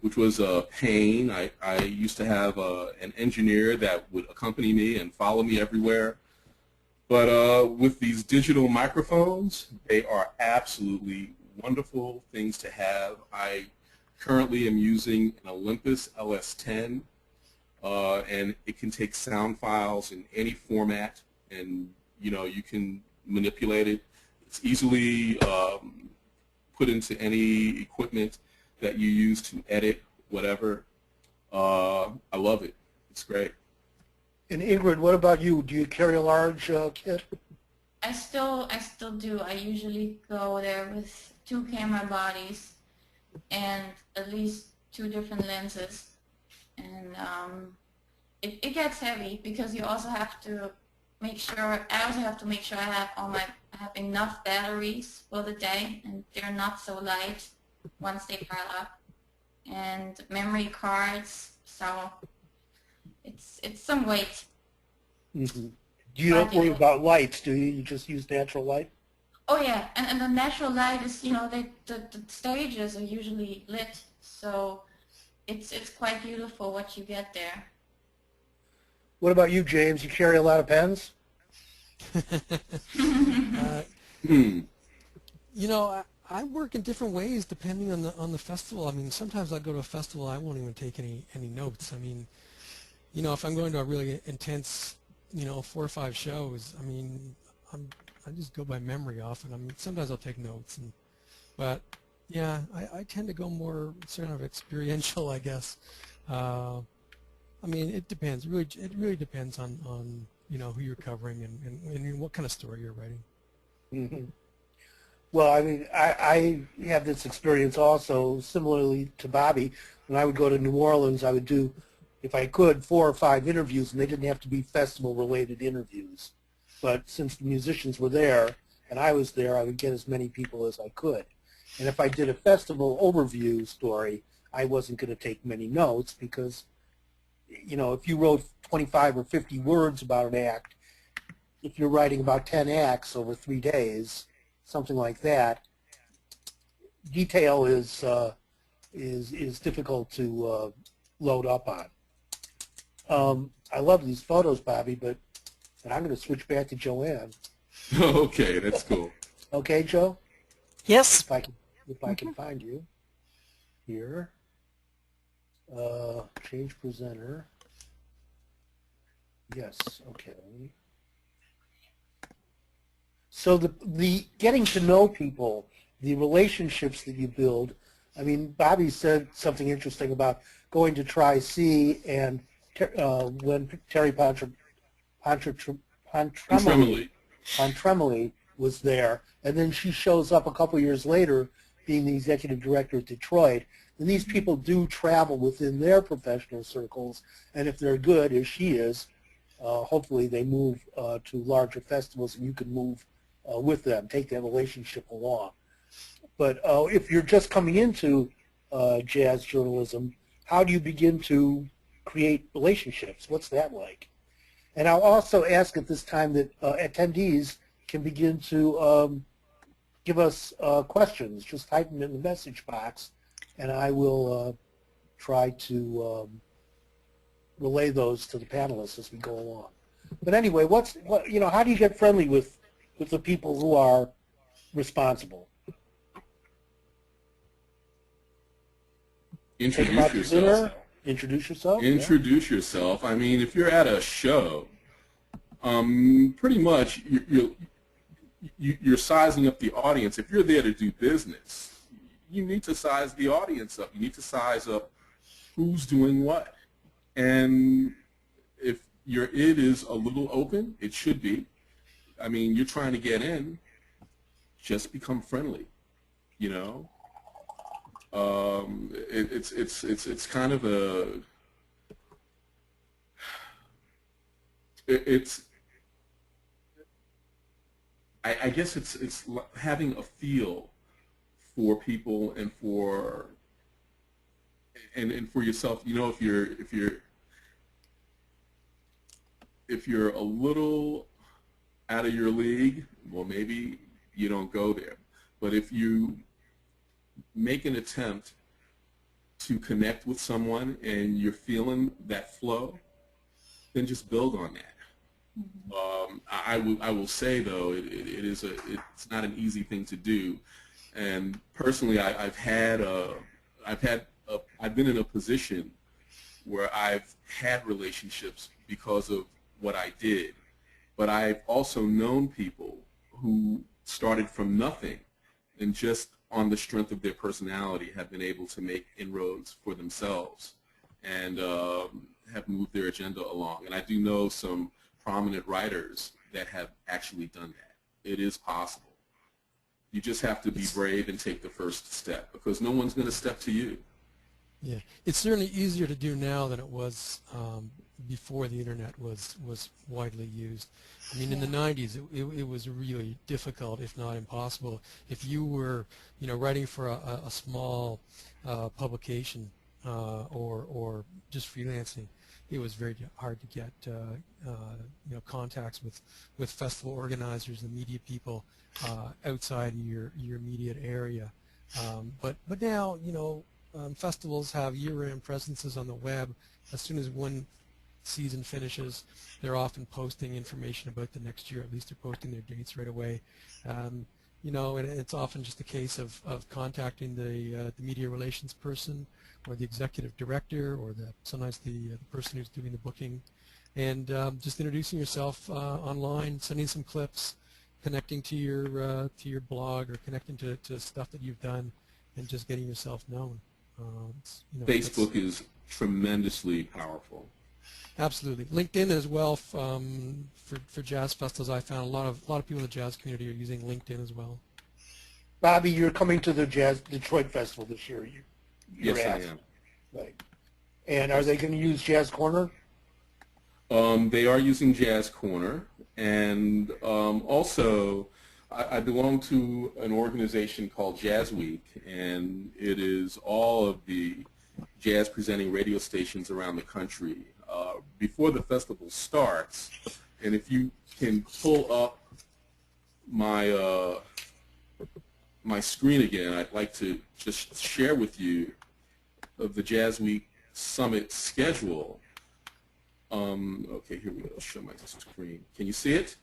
which was a pain. I used to have an engineer that would accompany me and follow me everywhere. But with these digital microphones, they are absolutely wonderful things to have. I currently am using an Olympus LS10, and it can take sound files in any format, and you know, you can manipulate it. It's easily put into any equipment that you use to edit whatever. I love it. It's great. And Ingrid, what about you? Do you carry a large kit? I still do. I usually go there with 2 camera bodies and at least 2 different lenses. And it gets heavy because you also have to make sure, I also have to make sure I have enough batteries for the day, and they're not so light once they pile up. And memory cards, so it's some weight. Mm-hmm. You don't worry about lights, do you? You just use natural light? Oh yeah, and the natural light is, you know, the stages are usually lit, so it's quite beautiful what you get there. What about you, James? You carry a lot of pens? You know, I work in different ways depending on the festival. I mean, sometimes I go to a festival, I won't even take any notes. I mean, you know, if I'm going to a really intense, you know, 4 or 5 shows, I mean, I just go by memory often. I mean, sometimes I'll take notes, but yeah, I tend to go more sort of experiential, I guess. I mean, it depends. It really depends on you know, who you're covering and what kind of story you're writing. Mm-hmm. Well, I mean, I have this experience also, similarly to Bobby. When I would go to New Orleans, I would do, if I could, 4 or 5 interviews, and they didn't have to be festival-related interviews. But since the musicians were there and I was there, I would get as many people as I could. And if I did a festival overview story, I wasn't going to take many notes because, you know, if you wrote 25 or 50 words about an act, if you're writing about 10 acts over 3 days, something like that, detail is difficult to load up on. I love these photos, Bobby, but I'm going to switch back to Joanne. Okay, that's cool. Okay, Joe? Yes. If I can find you here. Change presenter. Yes, okay. So the getting to know people, the relationships that you build. I mean, Bobby said something interesting about going to Tri-C and when Terry Pontremoli was there, and then she shows up a couple years later being the executive director at Detroit, And these people do travel within their professional circles, and if they're good, as she is, hopefully they move to larger festivals, and you can move with them, take that relationship along. But if you're just coming into jazz journalism, how do you begin to create relationships? What's that like? And I'll also ask at this time that attendees can begin to give us questions. Just type them in the message box, and I will try to relay those to the panelists as we go along. But anyway, how do you get friendly with the people who are responsible? Introduce yourself. Introduce yourself. Introduce yourself. I mean, if you're at a show, pretty much you're sizing up the audience. If you're there to do business, you need to size the audience up. You need to size up who's doing what. And if your id is a little open, it should be. I mean, you're trying to get in, just become friendly, you know. It's kind of a I guess it's having a feel for people and for yourself. You know, if you're a little out of your league, well, maybe you don't go there. But if you make an attempt to connect with someone and you're feeling that flow, then just build on that. I will say though, it's not an easy thing to do, and personally, I've been in a position where I've had relationships because of what I did, but I've also known people who started from nothing and just on the strength of their personality have been able to make inroads for themselves and have moved their agenda along. And I do know some prominent writers that have actually done that. It is possible. You just have to be brave and take the first step, because no one's going to step to you. Yeah, it's certainly easier to do now than it was before the internet was widely used. I mean, in the 90s, it was really difficult, if not impossible. If you were, writing for a small publication or just freelancing, it was very hard to get contacts with festival organizers and media people outside of your immediate area. But now, festivals have year-round presences on the web. As soon as one season finishes, they're often posting information about the next year. At least they're posting their dates right away. And it's often just a case of contacting the media relations person or the executive director or sometimes the person who's doing the booking, and just introducing yourself online, sending some clips, connecting to your blog or connecting to stuff that you've done, and just getting yourself known. Facebook is tremendously powerful. Absolutely. LinkedIn as well. For jazz festivals, I found a lot of people in the jazz community are using LinkedIn as well. Bobby, you're coming to the Jazz Detroit Festival this year. Yes, I am. Right. And are they going to use Jazz Corner? They are using Jazz Corner, and also I belong to an organization called Jazz Week, and it is all of the jazz presenting radio stations around the country. Before the festival starts, and if you can pull up my my screen again, I'd like to just share with you of the Jazz Week Summit schedule. Okay, here we go. I'll show my screen. Can you see it?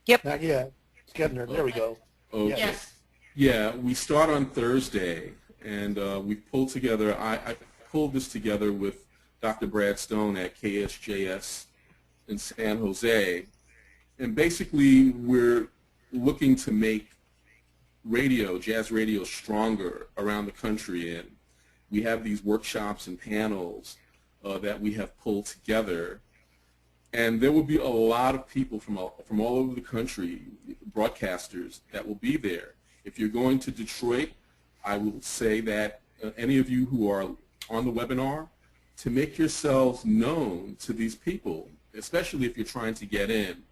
Yep. Not yet. It's getting there. There we go. Okay. Yes. Yeah, we start on Thursday, and we pulled together. I pulled this together with Dr. Brad Stone at KSJS in San Jose, and basically we're looking to make radio, jazz radio, stronger around the country, and we have these workshops and panels that we have pulled together, and there will be a lot of people from all over the country, broadcasters, that will be there. If you're going to Detroit, I will say that any of you who are on the webinar, to make yourselves known to these people, especially if you're trying to get in,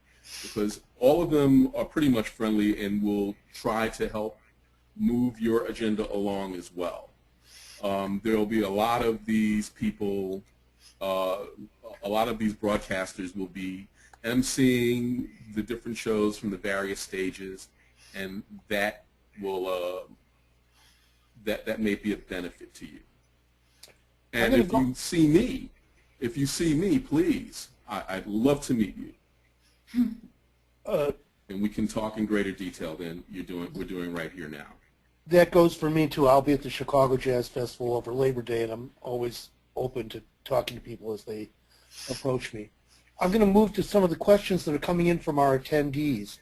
because all of them are pretty much friendly and will try to help move your agenda along as well. There will be a lot of these people, a lot of these broadcasters will be emceeing the different shows from the various stages, and that will that may be a benefit to you. And if you see me, please, I'd love to meet you. And we can talk in greater detail than we're doing right here now. That goes for me too. I'll be at the Chicago Jazz Festival over Labor Day, and I'm always open to talking to people as they approach me. I'm going to move to some of the questions that are coming in from our attendees.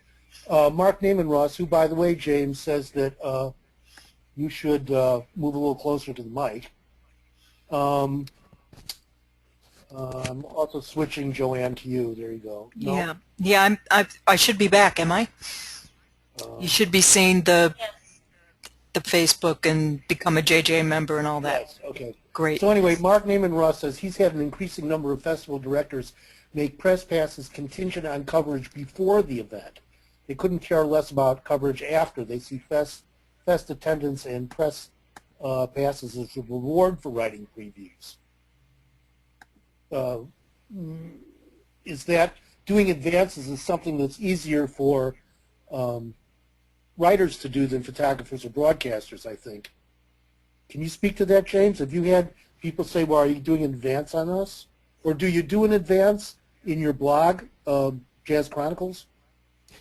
Mark Naaman Ross, who, by the way, James, says that you should move a little closer to the mic. I'm also switching Joanne to you. There you go. No? Yeah. I should be back. Am I? You should be seeing the Facebook and become a JJA member and all that. Yes. Okay. Great. So anyway, Mark Naaman Ross says he's had an increasing number of festival directors make press passes contingent on coverage before the event. They couldn't care less about coverage after. They see fest attendance and press passes as a reward for writing previews. Is that doing advances is something that's easier for writers to do than photographers or broadcasters, I think. Can you speak to that, James? Have you had people say, well, are you doing an advance on us? Or do you do an advance in your blog, Jazz Chronicles?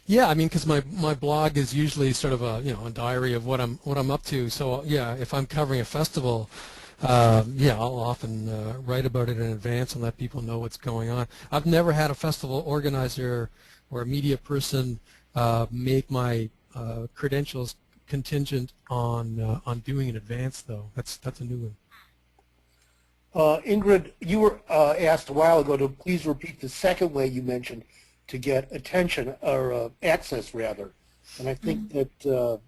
Yeah, I mean, because my blog is usually sort of a a diary of what I'm up to. So yeah, if I'm covering a festival, yeah, I'll often write about it in advance and let people know what's going on. I've never had a festival organizer or a media person make my credentials contingent on doing an advance, though. That's a new one. Ingrid, you were asked a while ago to please repeat the second way you mentioned to get attention, or access rather. And I think that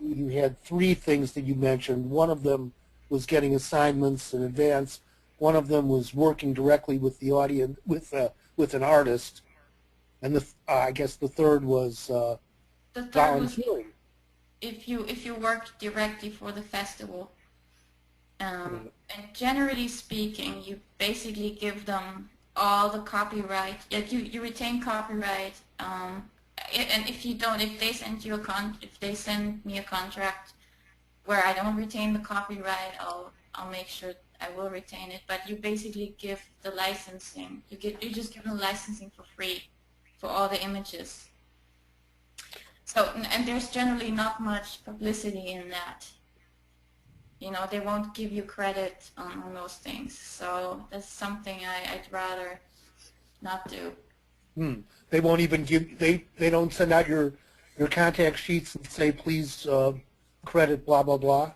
you had three things that you mentioned. One of them was getting assignments in advance. One of them was working directly with the audience, with an artist. And I guess the third was volunteering. If you work directly for the festival, and generally speaking, you basically give them all the copyright. Like you retain copyright, and if you don't, if they send me a contract where I don't retain the copyright, I'll make sure I will retain it. But you basically give the licensing. You just give them licensing for free for all the images. So, and there's generally not much publicity in that. You know, they won't give you credit on those things. So that's something I'd rather not do. They won't even give, they don't send out your contact sheets and say, please credit blah, blah, blah?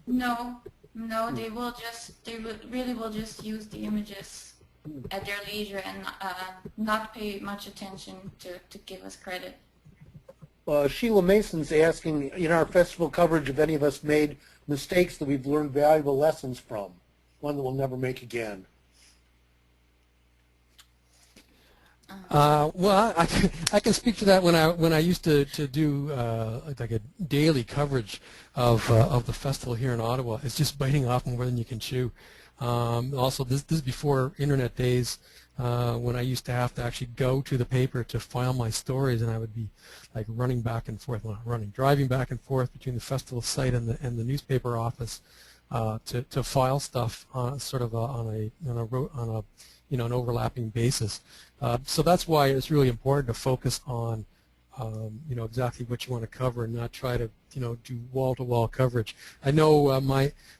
No, they really will just use the images at their leisure and not pay much attention to give us credit. Sheila Mason's asking, in our festival coverage, if any of us made mistakes that we've learned valuable lessons from, one that we'll never make again. Well, I can speak to that when I used to do like a daily coverage of the festival here in Ottawa. It's just biting off more than you can chew. Also, this is before internet days, when I used to have to actually go to the paper to file my stories, and I would be like running back and forth, driving back and forth between the festival site and the newspaper office to file stuff sort of on an overlapping basis. So that's why it's really important to focus on exactly what you want to cover and not try to do wall-to-wall coverage. I know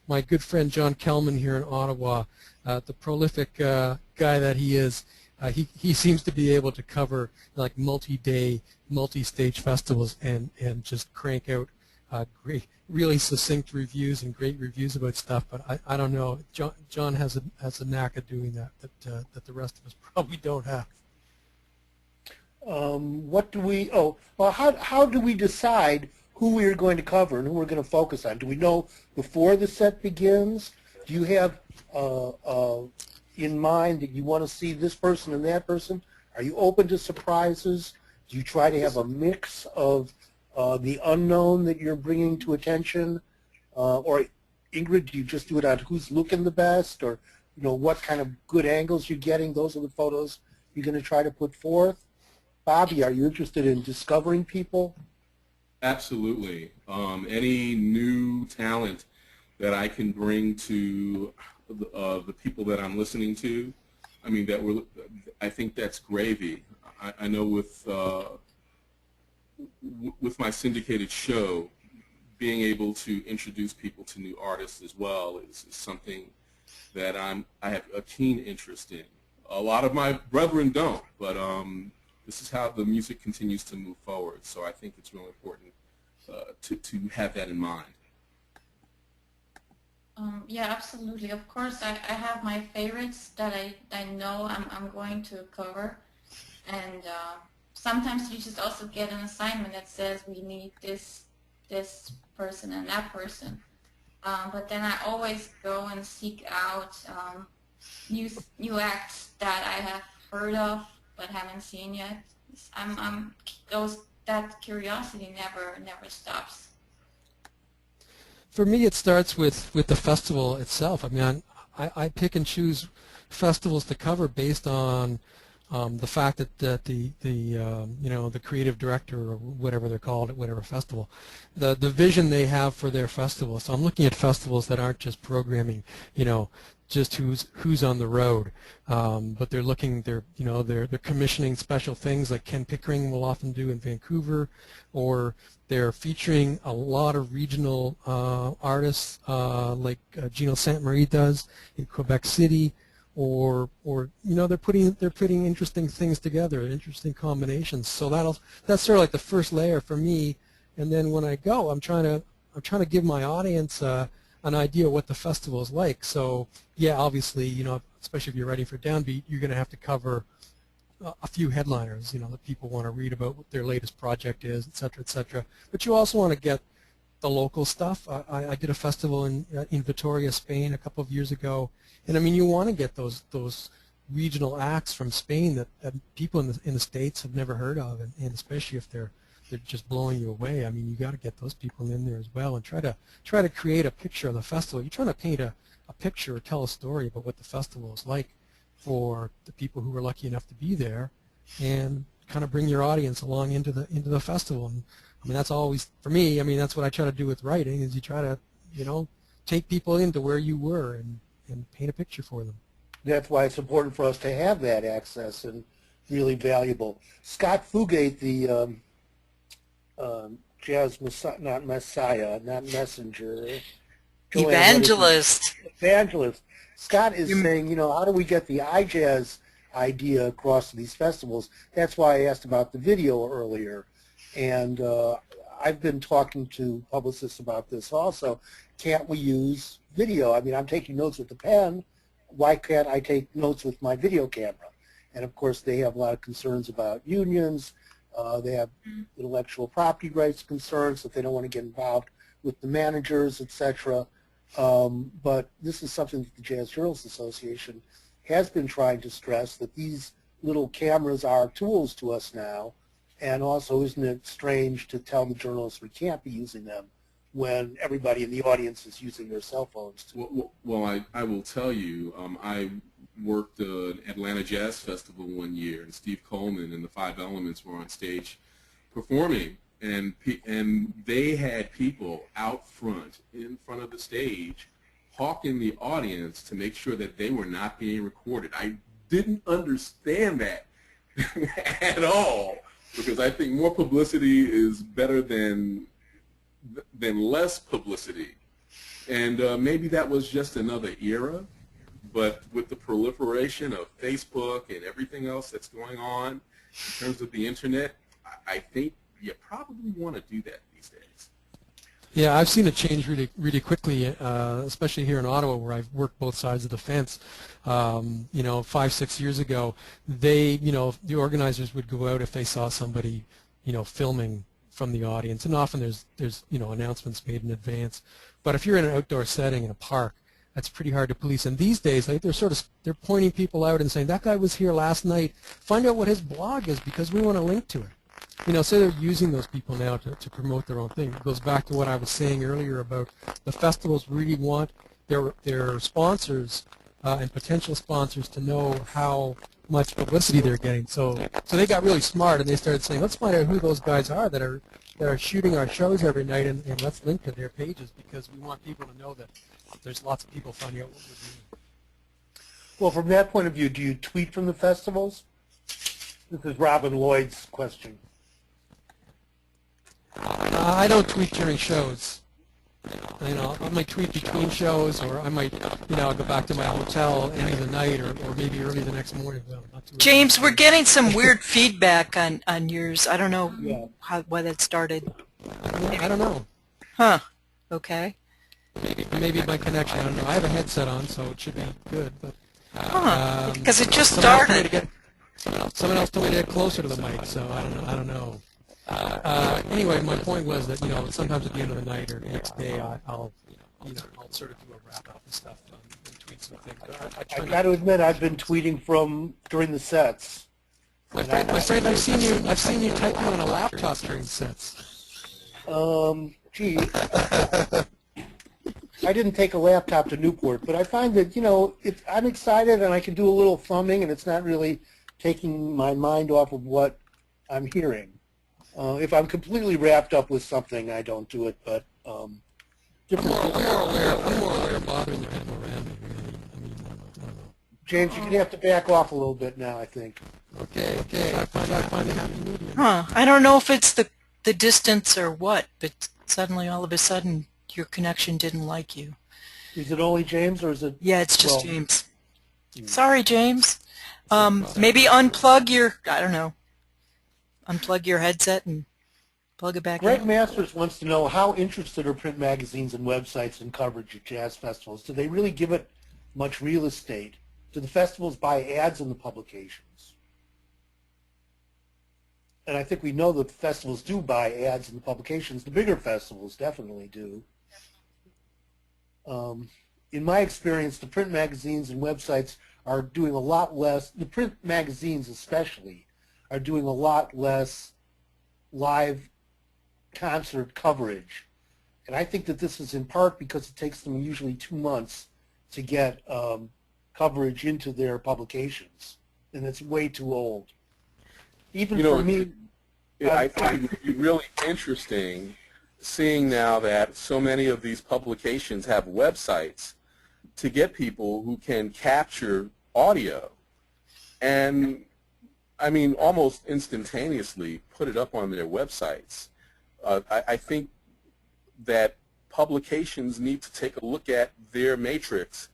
my good friend John Kelman here in Ottawa, the prolific guy that he is, he seems to be able to cover like multi-day, multi-stage festivals and just crank out great, really succinct reviews and great reviews about stuff. But I don't know. John has a knack of doing that that the rest of us probably don't have. What do we? Oh, well, how do we decide who we're going to cover and who we're going to focus on? Do we know before the set begins? Do you have in mind that you want to see this person and that person? Are you open to surprises? Do you try to have a mix of the unknown that you're bringing to attention? Or Ingrid, do you just do it on who's looking the best, or what kind of good angles you're getting? Those are the photos you're going to try to put forth. Bobby, are you interested in discovering people? Absolutely. Any new talent that I can bring to the people that I'm listening to, I mean, I think that's gravy. I know with my syndicated show, being able to introduce people to new artists as well is something that I have a keen interest in. A lot of my brethren don't, but this is how the music continues to move forward. So I think it's really important to have that in mind. Yeah, absolutely. Of course, I have my favorites that I know I'm going to cover, and sometimes you just also get an assignment that says we need this person and that person. But then I always go and seek out new acts that I have heard of but haven't seen yet. That curiosity never stops. For me, it starts with the festival itself. I mean, I pick and choose festivals to cover based on the fact that the creative director, or whatever they're called at whatever festival, the vision they have for their festival. So I'm looking at festivals that aren't just programming, just who's on the road, but they're commissioning special things like Ken Pickering will often do in Vancouver, or they're featuring a lot of regional artists like Gino Santamarie does in Quebec City. Or they're putting interesting things together, interesting combinations. So that's sort of like the first layer for me. And then when I go, I'm trying to give my audience an idea of what the festival is like. So yeah, obviously, especially if you're writing for Downbeat, you're going to have to cover a few headliners, that people want to read about what their latest project is, et cetera, et cetera. But you also want to get the local stuff. I did a festival in Vitoria, Spain, a couple of years ago, and I mean, you want to get those regional acts from Spain that people in the States have never heard of, and especially if they're just blowing you away. I mean, you got to get those people in there as well, and try to create a picture of the festival. You're trying to paint a picture or tell a story about what the festival is like for the people who were lucky enough to be there, and kind of bring your audience along into the festival. And I mean, that's always, for me, I mean, that's what I try to do with writing, is you try to, take people into where you were and paint a picture for them. That's why it's important for us to have that access, and really valuable. Scott Fugate, the jazz not messenger. Joanne, Evangelist. Evangelist. Scott is saying, how do we get the iJazz idea across to these festivals? That's why I asked about the video earlier. And I've been talking to publicists about this also. Can't we use video? I mean, I'm taking notes with the pen. Why can't I take notes with my video camera? And of course, they have a lot of concerns about unions. They have intellectual property rights concerns that they don't want to get involved with the managers, etc. But this is something that the Jazz Journalists Association has been trying to stress, that these little cameras are tools to us now. And also, isn't it strange to tell the journalists we can't be using them when everybody in the audience is using their cell phones too? Well, I will tell you, I worked at Atlanta Jazz Festival one year, and Steve Coleman and the Five Elements were on stage performing, and they had people out front, in front of the stage, hawking the audience to make sure that they were not being recorded. I didn't understand that at all, because I think more publicity is better than less publicity. And maybe that was just another era, but with the proliferation of Facebook and everything else that's going on in terms of the internet, I think you probably want to do that these days. Yeah, I've seen it change really quickly, especially here in Ottawa, where I've worked both sides of the fence. 5-6 years ago, the organizers would go out if they saw somebody, filming from the audience, and often there's announcements made in advance. But if you're in an outdoor setting in a park, that's pretty hard to police. And these days, like they're pointing people out and saying, that guy was here last night. Find out what his blog is because we want to link to it. So they're using those people now to promote their own thing. It goes back to what I was saying earlier about the festivals really want their sponsors and potential sponsors to know how much publicity they're getting. So they got really smart and they started saying, let's find out who those guys are that are shooting our shows every night, and let's link to their pages because we want people to know that there's lots of people finding out what we're doing. Well, from that point of view, do you tweet from the festivals? This is Robin Lloyd's question. I don't tweet during shows. I might tweet between shows, or I might, go back to my hotel end of the night, or maybe early the next morning. Well, not too early. James, we're getting some weird feedback on yours. I don't know why that started. I don't know. Huh. Okay. Maybe my connection. I don't know. I have a headset on, so it should be good. But because it just started. Someone else told me to get closer to the mic, so I don't know. Anyway, my point was that sometimes at the end of the night or the next day, I'll sort of do a wrap up and stuff and tweet some things. But I got to admit, I've been tweeting from during the sets. My friend, I've seen you typing on a laptop during sets. Gee, I didn't take a laptop to Newport, but I find that I'm excited and I can do a little thumbing, and it's not really taking my mind off of what I'm hearing. If I'm completely wrapped up with something, I don't do it, but I'm more aware of bothering the people around me, really. I don't know. James, you're going to have to back off a little bit now, I think. Okay. I find a happy medium. Huh. I don't know if it's the distance or what, but suddenly, all of a sudden, your connection didn't like you. Is it only James, or is it? Yeah, it's just James. Sorry, James. Maybe unplug your, I don't know, unplug your headset and plug it back Greg in. Masters wants to know, how interested are print magazines and websites in coverage at jazz festivals? Do they really give it much real estate? Do the festivals buy ads in the publications? And I think we know that festivals do buy ads in the publications. The bigger festivals definitely do. In my experience, the print magazines and websites are doing a lot less, the print magazines especially, are doing a lot less live concert coverage. And I think that this is in part because it takes them usually 2 months to get coverage into their publications, and it's way too old. Even for me, I think it would be really interesting seeing now that so many of these publications have websites to get people who can capture audio and, I mean, almost instantaneously put it up on their websites. I think that publications need to take a look at their matrix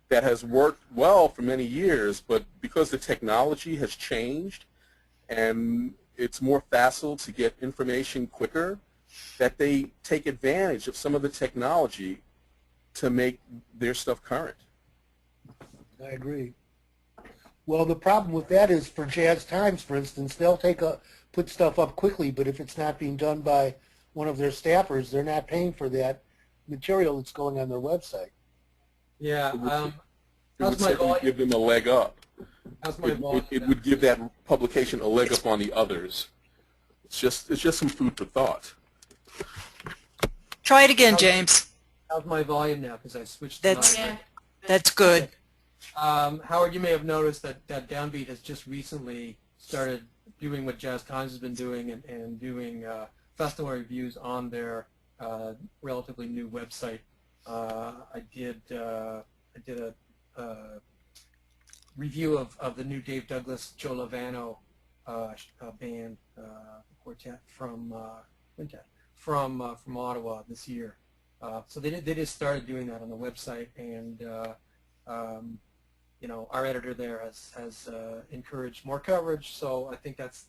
that has worked well for many years, but because the technology has changed and it's more facile to get information quicker, that they take advantage of some of the technology to make their stuff current. I agree. Well, the problem with that is for Jazz Times, for instance, they'll put stuff up quickly, but if it's not being done by one of their staffers, they're not paying for that material that's going on their website. Yeah. It would certainly give them a leg up. It would give that publication a leg up on the others. It's just some food for thought. Try it again, James. How's my volume now? Because I switched to That's good. Howard, you may have noticed that Downbeat has just recently started doing what Jazz Times has been doing and doing festival reviews on their relatively new website. I did a review of the new Dave Douglas, Joe Lovano band quartet from quintet from Ottawa this year. So they just started doing that on the website, and our editor there has encouraged more coverage. So I think that's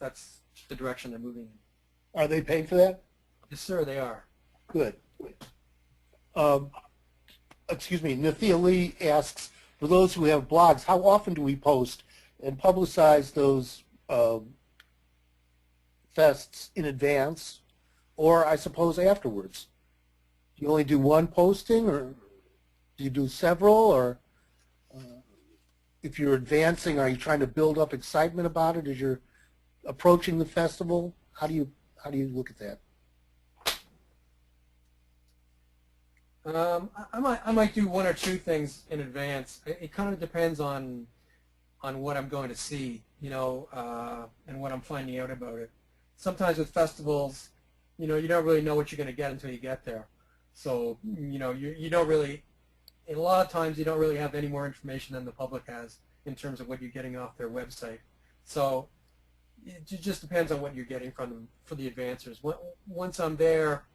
the direction they're moving in. Are they paying for that? Yes, sir, they are. Good. Excuse me, Nathia Lee asks, for those who have blogs, how often do we post and publicize those fests in advance, or I suppose afterwards? Do you only do one posting, or do you do several, or if you're advancing, are you trying to build up excitement about it as you're approaching the festival? How do you look at that? I might do one or two things in advance. It kind of depends on what I'm going to see, you know, and what I'm finding out about it. Sometimes with festivals, you know, you don't really know what you're going to get until you get there. So, you know, you don't really, and a lot of times you don't really have any more information than the public has in terms of what you're getting off their website. So it just depends on what you're getting from them for the advancers. Once I'm there,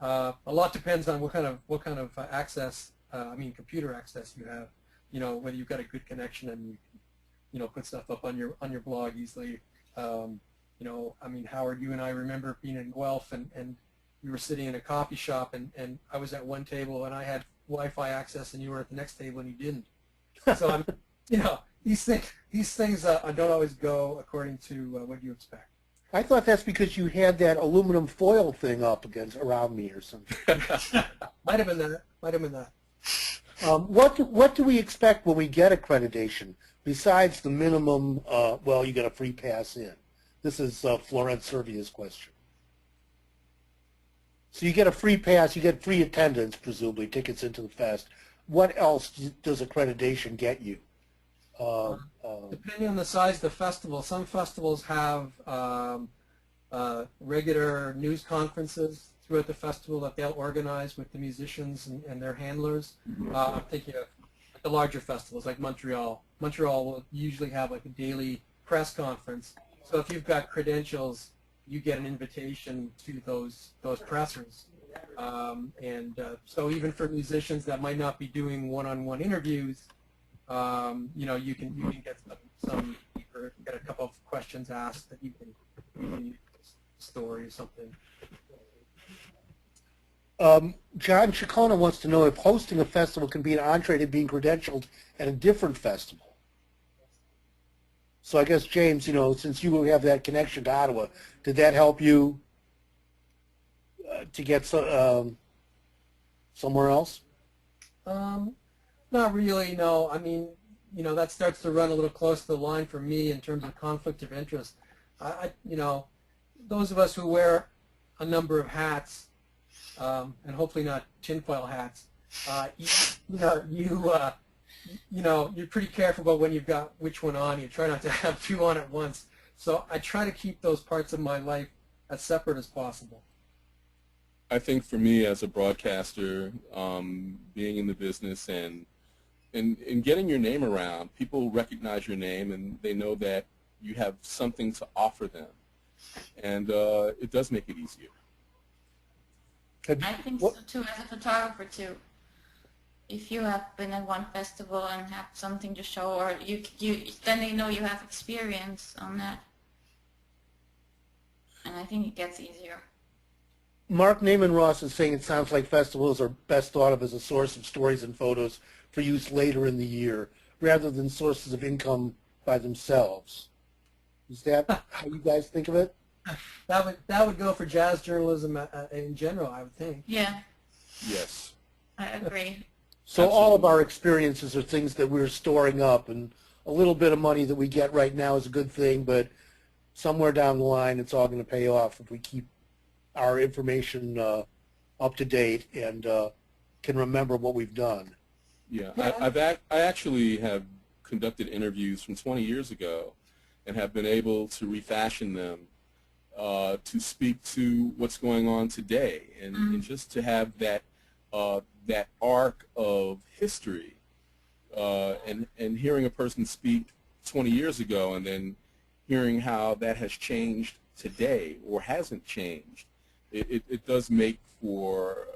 a lot depends on what kind of access, computer access you have. You know, whether you've got a good connection and you know, put stuff up on your blog easily. You know, I mean, Howard, you and I remember being in Guelph, and we were sitting in a coffee shop, and I was at one table and I had Wi-Fi access, and you were at the next table and you didn't. So you know, these things don't always go according to what you expect. I thought that's because you had that aluminum foil thing up against around me or something. Might have been that. Might have been that. What do we expect when we get accreditation besides the minimum? Well, you get a free pass in. This is Florence Servia's question. So you get a free pass, you get free attendance, presumably tickets into the fest. What else does accreditation get you? Depending on the size of the festival, some festivals have regular news conferences throughout the festival that they'll organize with the musicians and their handlers. I'm thinking of the larger festivals like Montreal. Montreal will usually have like a daily press conference. So if you've got credentials, you get an invitation to those pressers. So even for musicians that might not be doing one-on-one interviews, you know, you can get some or get a couple of questions asked that you can use a story or something. John Chicona wants to know if hosting a festival can be an entree to being credentialed at a different festival. So I guess, James, you know, since you have that connection to Ottawa, did that help you to get somewhere else? Not really, no. I mean, you know, that starts to run a little close to the line for me in terms of conflict of interest. You know, those of us who wear a number of hats, and hopefully not tinfoil hats, you know, you're pretty careful about when you've got which one on. You try not to have two on at once. So I try to keep those parts of my life as separate as possible. I think for me as a broadcaster, being in the business and getting your name around, people recognize your name and they know that you have something to offer them. And it does make it easier. I think so too, as a photographer too. If you have been at one festival and have something to show, or then they know you have experience on that. And I think it gets easier. Mark Naaman Ross is saying it sounds like festivals are best thought of as a source of stories and photos for use later in the year, rather than sources of income by themselves. Is that how you guys think of it? That would go for jazz journalism in general, I would think. Yeah, Yes. I agree. So all of our experiences are things that we're storing up, and a little bit of money that we get right now is a good thing, but somewhere down the line it's all going to pay off if we keep our information up to date and can remember what we've done. Yeah, I actually have conducted interviews from 20 years ago and have been able to refashion them to speak to what's going on today, and just to have that that arc of history, and hearing a person speak 20 years ago and then hearing how that has changed today or hasn't changed, it does make for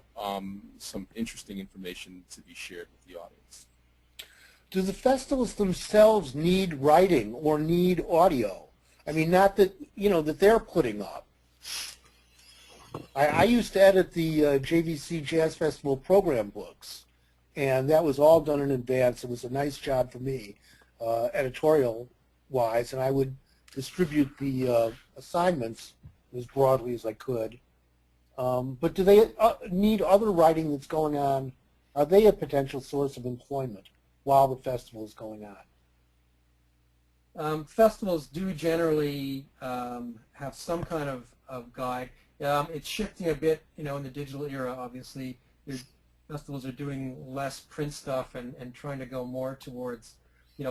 some interesting information to be shared with the audience. Do the festivals themselves need writing or need audio? I mean, not that, you know, that they're putting up. I used to edit the JVC Jazz Festival program books, and that was all done in advance. It was a nice job for me, editorial-wise, and I would distribute the assignments as broadly as I could. But do they need other writing that's going on? Are they a potential source of employment while the festival is going on? Festivals do generally have some kind of guide. It's shifting a bit, in the digital era, obviously. Festivals are doing less print stuff and trying to go more towards,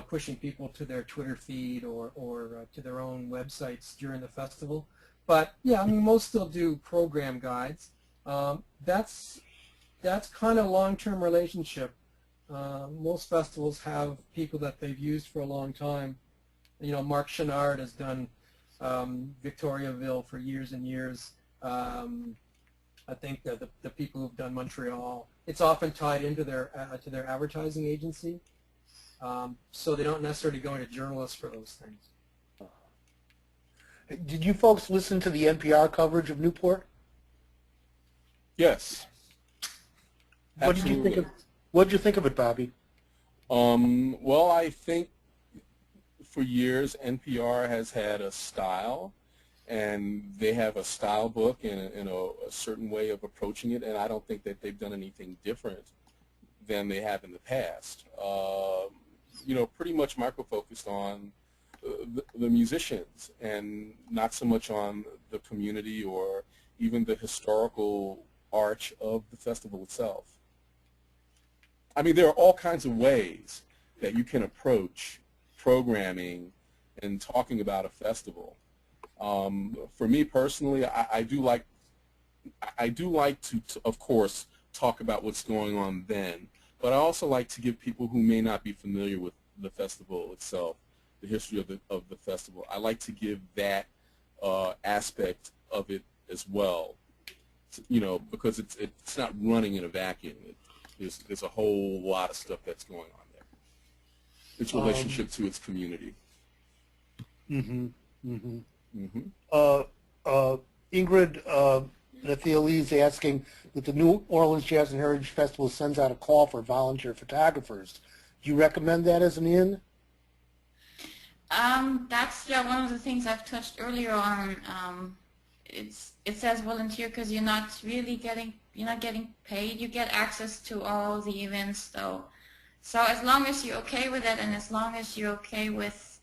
pushing people to their Twitter feed or to their own websites during the festival. But yeah, I mean, most still do program guides. That's kind of long-term relationship. Most festivals have people that they've used for a long time. Mark Chenard has done Victoriaville for years and years. I think the people who've done Montreal, it's often tied into their to their advertising agency, so they don't necessarily go into journalists for those things. Did you folks listen to the NPR coverage of Newport? Yes. What did you think of it, Bobby? Well, I think for years NPR has had a style, and they have a style book and a certain way of approaching it, and I don't think that they've done anything different than they have in the past. Pretty much micro-focused on the musicians and not so much on the community or even the historical arch of the festival itself. I mean, there are all kinds of ways that you can approach programming and talking about a festival. For me personally, I do like to, of course, talk about what's going on then, but I also like to give people who may not be familiar with the festival itself, the history of the festival. I like to give that aspect of it as well, because it's not running in a vacuum. There's a whole lot of stuff that's going on there. Its relationship to its community. Mm-hmm. Mm-hmm. Mm-hmm. Ingrid Nathalie is asking that the New Orleans Jazz and Heritage Festival sends out a call for volunteer photographers. Do you recommend that as an in? That's one of the things I've touched earlier on. It says volunteer because you're not getting paid. You get access to all the events though. So as long as you're okay with it, and as long as you're okay with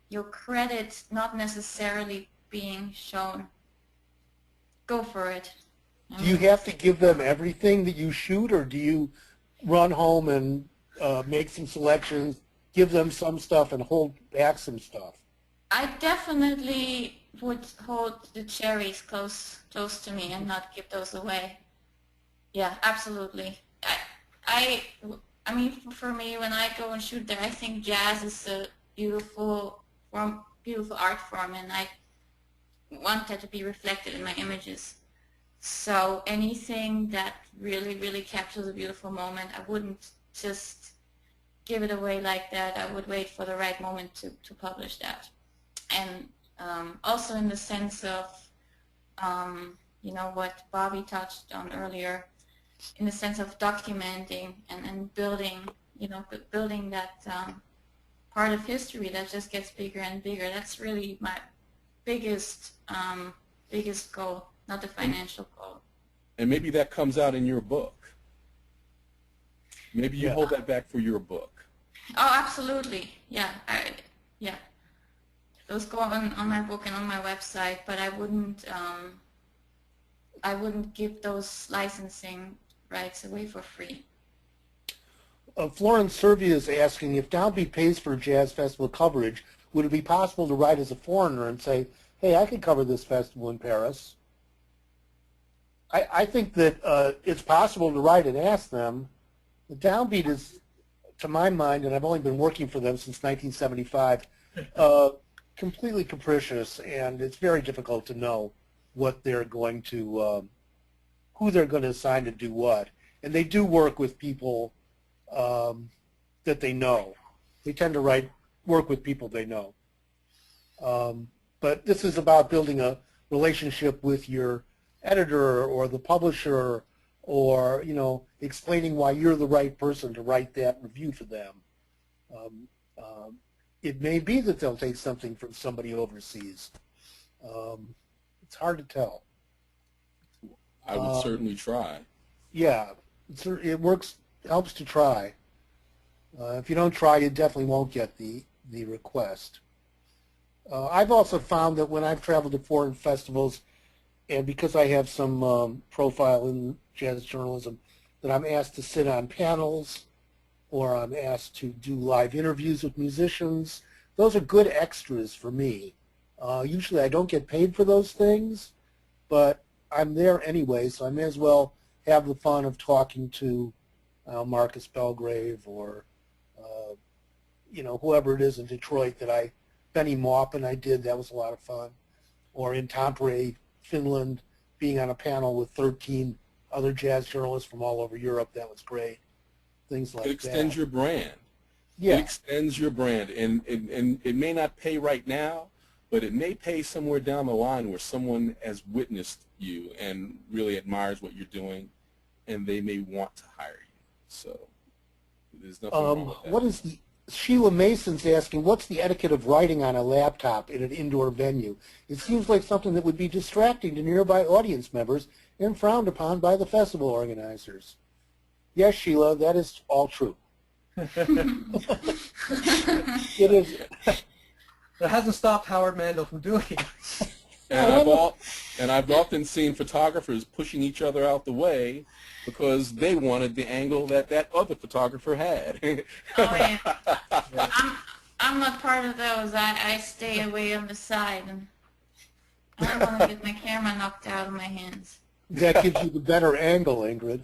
your credit not necessarily being shown, go for it. Do you have to give them everything that you shoot, or do you run home and make some selections, give them some stuff, and hold back some stuff? I definitely would hold the cherries close to me and not give those away. Yeah, absolutely. I mean, for me, when I go and shoot there, I think jazz is a beautiful art form, and I want that to be reflected in my images. So anything that really, really captures a beautiful moment, I wouldn't just give it away like that. I would wait for the right moment to publish that. And also in the sense of, what Bobby touched on earlier, in the sense of documenting and building, building that part of history that just gets bigger and bigger. That's really my biggest goal, not the financial goal. And maybe that comes out in your book. Maybe you hold that back for your book. Oh, absolutely. Yeah. Yeah. Those go on my book and on my website, but I wouldn't give those licensing rights away for free. Florence Servia is asking, if Downbeat pays for jazz festival coverage, would it be possible to write as a foreigner and say, hey, I could cover this festival in Paris? I think that it's possible to write and ask them. The Downbeat is, to my mind, and I've only been working for them since 1975, completely capricious, and it's very difficult to know what they're going to, who they're going to assign to do what. And they do work with people that they know. They tend to work with people they know. But this is about building a relationship with your editor or the publisher, or explaining why you're the right person to write that review for them. It may be that they'll take something from somebody overseas. It's hard to tell. I would certainly try. Yeah, it works, helps to try. If you don't try, you definitely won't get the request. I've also found that when I've traveled to foreign festivals, and because I have some profile in jazz journalism, that I'm asked to sit on panels or I'm asked to do live interviews with musicians. Those are good extras for me. Usually I don't get paid for those things, but I'm there anyway, so I may as well have the fun of talking to Marcus Belgrave or whoever it is in Detroit that Benny Maupin I did, that was a lot of fun. Or in Tampere, Finland, being on a panel with 13 other jazz journalists from all over Europe, that was great. Things like that. It extends your brand. Yeah. It extends your brand, and it may not pay right now, but it may pay somewhere down the line where someone has witnessed you and really admires what you're doing, and they may want to hire you. So there's nothing wrong with that. Sheila Mason's asking, what's the etiquette of writing on a laptop in an indoor venue? It seems like something that would be distracting to nearby audience members and frowned upon by the festival organizers. Yes, Sheila, that is all true. It is. That hasn't stopped Howard Mandel from doing it. And I've often seen photographers pushing each other out the way because they wanted the angle that other photographer had. Oh, yeah. I'm not part of those. I stay away on the side, and I don't want to get my camera knocked out of my hands. That gives you the better angle, Ingrid.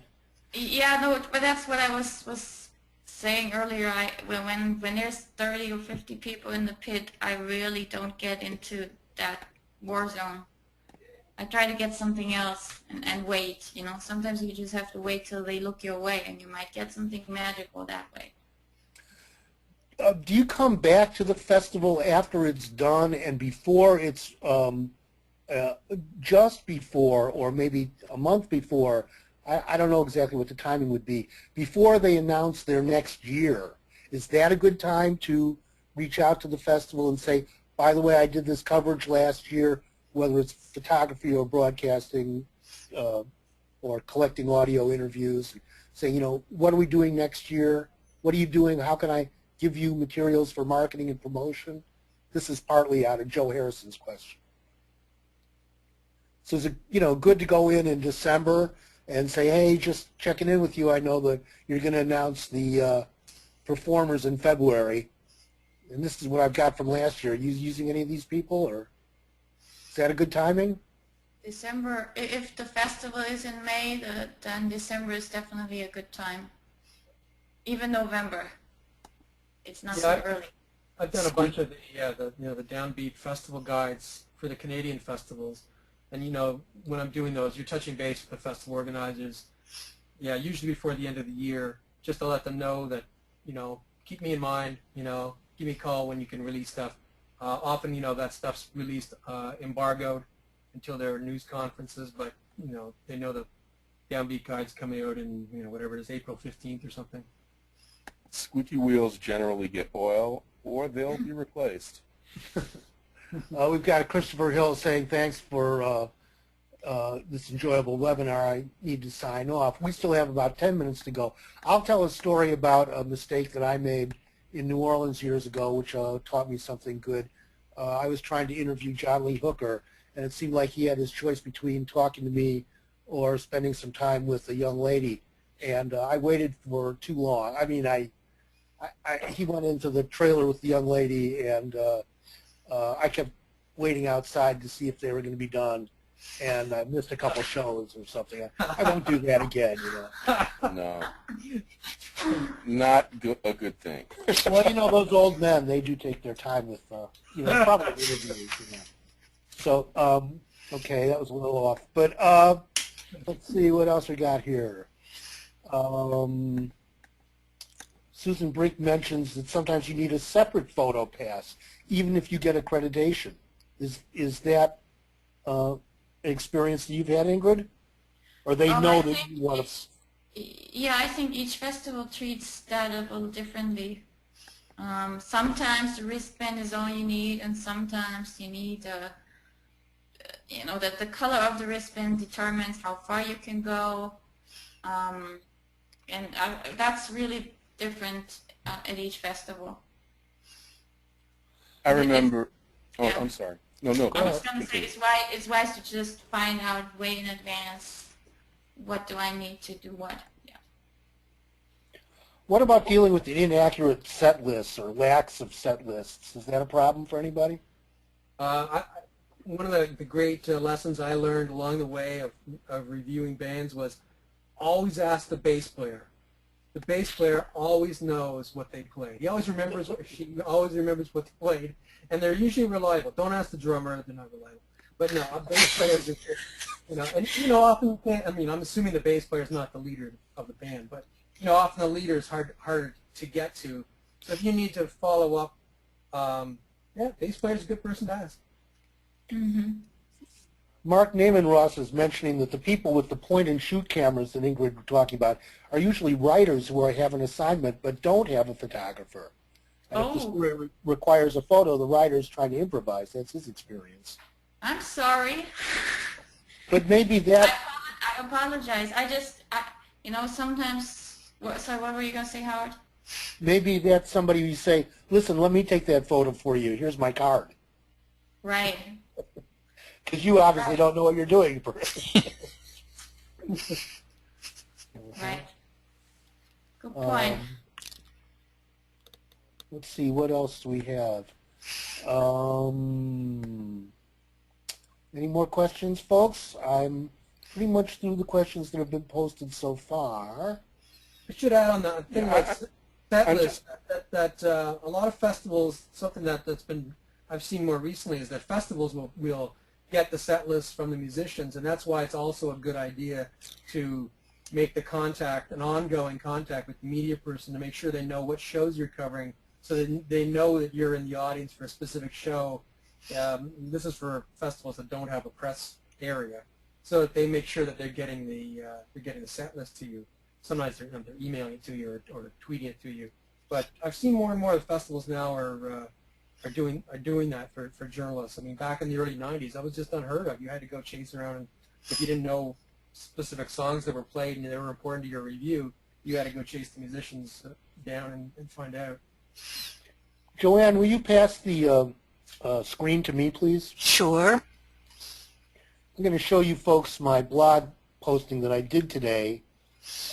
Yeah, no, but that's what I was saying earlier. When there's 30 or 50 people in the pit, I really don't get into that war zone. I try to get something else and wait. Sometimes you just have to wait till they look your way, and you might get something magical that way. Do you come back to the festival after it's done and before it's just before, or maybe a month before? I don't know exactly what the timing would be. Before they announce their next year, is that a good time to reach out to the festival and say, by the way, I did this coverage last year, whether it's photography or broadcasting or collecting audio interviews, saying, what are we doing next year? What are you doing? How can I give you materials for marketing and promotion? This is partly out of Joe Harrison's question. So is it, good to go in December and say, hey, just checking in with you. I know that you're going to announce the performers in February, and this is what I've got from last year. Are you using any of these people, or is that a good timing? December, if the festival is in May, then December is definitely a good time. Even November, it's not so early. I've done a bunch of the downbeat festival guides for the Canadian festivals. And when I'm doing those, you're touching base with the festival organizers. Yeah, usually before the end of the year, just to let them know that, keep me in mind. Give me a call when you can release stuff. Often, that stuff's released embargoed until there are news conferences, but they know the downbeat guide's coming out in whatever it is, April 15th or something. Squeaky wheels generally get oil, or they'll be replaced. We've got Christopher Hill saying thanks for this enjoyable webinar. I need to sign off. We still have about 10 minutes to go. I'll tell a story about a mistake that I made in New Orleans years ago, which taught me something good. I was trying to interview John Lee Hooker, and it seemed like he had his choice between talking to me or spending some time with a young lady, and I waited for too long. I mean, he went into the trailer with the young lady, and I kept waiting outside to see if they were going to be done, and I missed a couple shows or something. I won't do that again, No, not a good thing. Well, those old men, they do take their time with, probably interviews, So, okay, that was a little off. But let's see what else we got here. Susan Brink mentions that sometimes you need a separate photo pass, even if you get accreditation. Is that an experience that you've had, Ingrid? Or they know that you want to... Yeah, I think each festival treats that a little differently. Sometimes the wristband is all you need, and sometimes you need you know, that the color of the wristband determines how far you can go, and that's really different at each festival. I remember. Oh, Yeah. I'm sorry. No, no. I was going to say continue. it's wise to just find out way in advance what do I need to do what. Yeah. What about dealing with the inaccurate set lists or lacks of set lists? Is that a problem for anybody? One of the great lessons I learned along the way of reviewing bands was always ask the bass player. The bass player always knows what they played. He always remembers, she always remembers what they played, and they're usually reliable. Don't ask the drummer; they're not reliable. But no, bass players, you know, and you know, often, I mean, I'm assuming the bass player is not the leader of the band, but you know, often the leader is harder to get to. So if you need to follow up, yeah, bass player is a good person to ask. Mm-hmm. Mark Naaman-Ross is mentioning that the people with the point-and-shoot cameras that Ingrid was talking about are usually writers who have an assignment but don't have a photographer. And if the story requires a photo, the writer's trying to improvise. That's his experience. I'm sorry. But maybe that... I apologize. You know, sometimes... So what were you going to say, Howard? Maybe that's somebody who you say, listen, let me take that photo for you. Here's my card. Right. Because you obviously don't know what you're doing. Right. Good point. Let's see, what else do we have? Any more questions, folks? I'm pretty much through the questions that have been posted so far. I should add on the thing like set list that a lot of festivals, something that's been I've seen more recently is that festivals will get the set list from the musicians, and that's why it's also a good idea to make the contact, an ongoing contact with the media person to make sure they know what shows you're covering so that they know that you're in the audience for a specific show. This is for festivals that don't have a press area, so that they make sure that they're getting the set list to you. Sometimes they're emailing it to you or tweeting it to you. But I've seen more and more of the festivals now are doing that for journalists. I mean, back in the early 90s, that was just unheard of. You had to go chase around, and if you didn't know specific songs that were played and they were important to your review, you had to go chase the musicians down and find out. Joanne, will you pass the screen to me, please? Sure. I'm going to show you folks my blog posting that I did today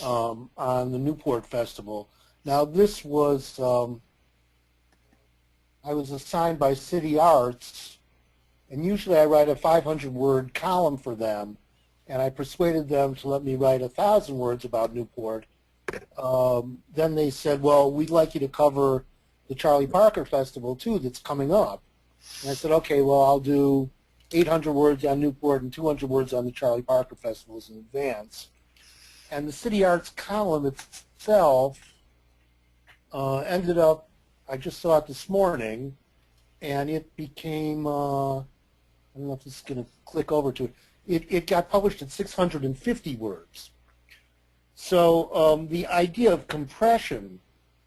on the Newport Festival. Now, this was... I was assigned by City Arts, and usually I write a 500-word column for them, and I persuaded them to let me write 1,000 words about Newport. Then they said, well, we'd like you to cover the Charlie Parker Festival, too, that's coming up. And I said, okay, well, I'll do 800 words on Newport and 200 words on the Charlie Parker Festivals in advance. And the City Arts column itself ended up, I just saw it this morning, and it became, I don't know if this is going to click over to it. It got published at 650 words. So the idea of compression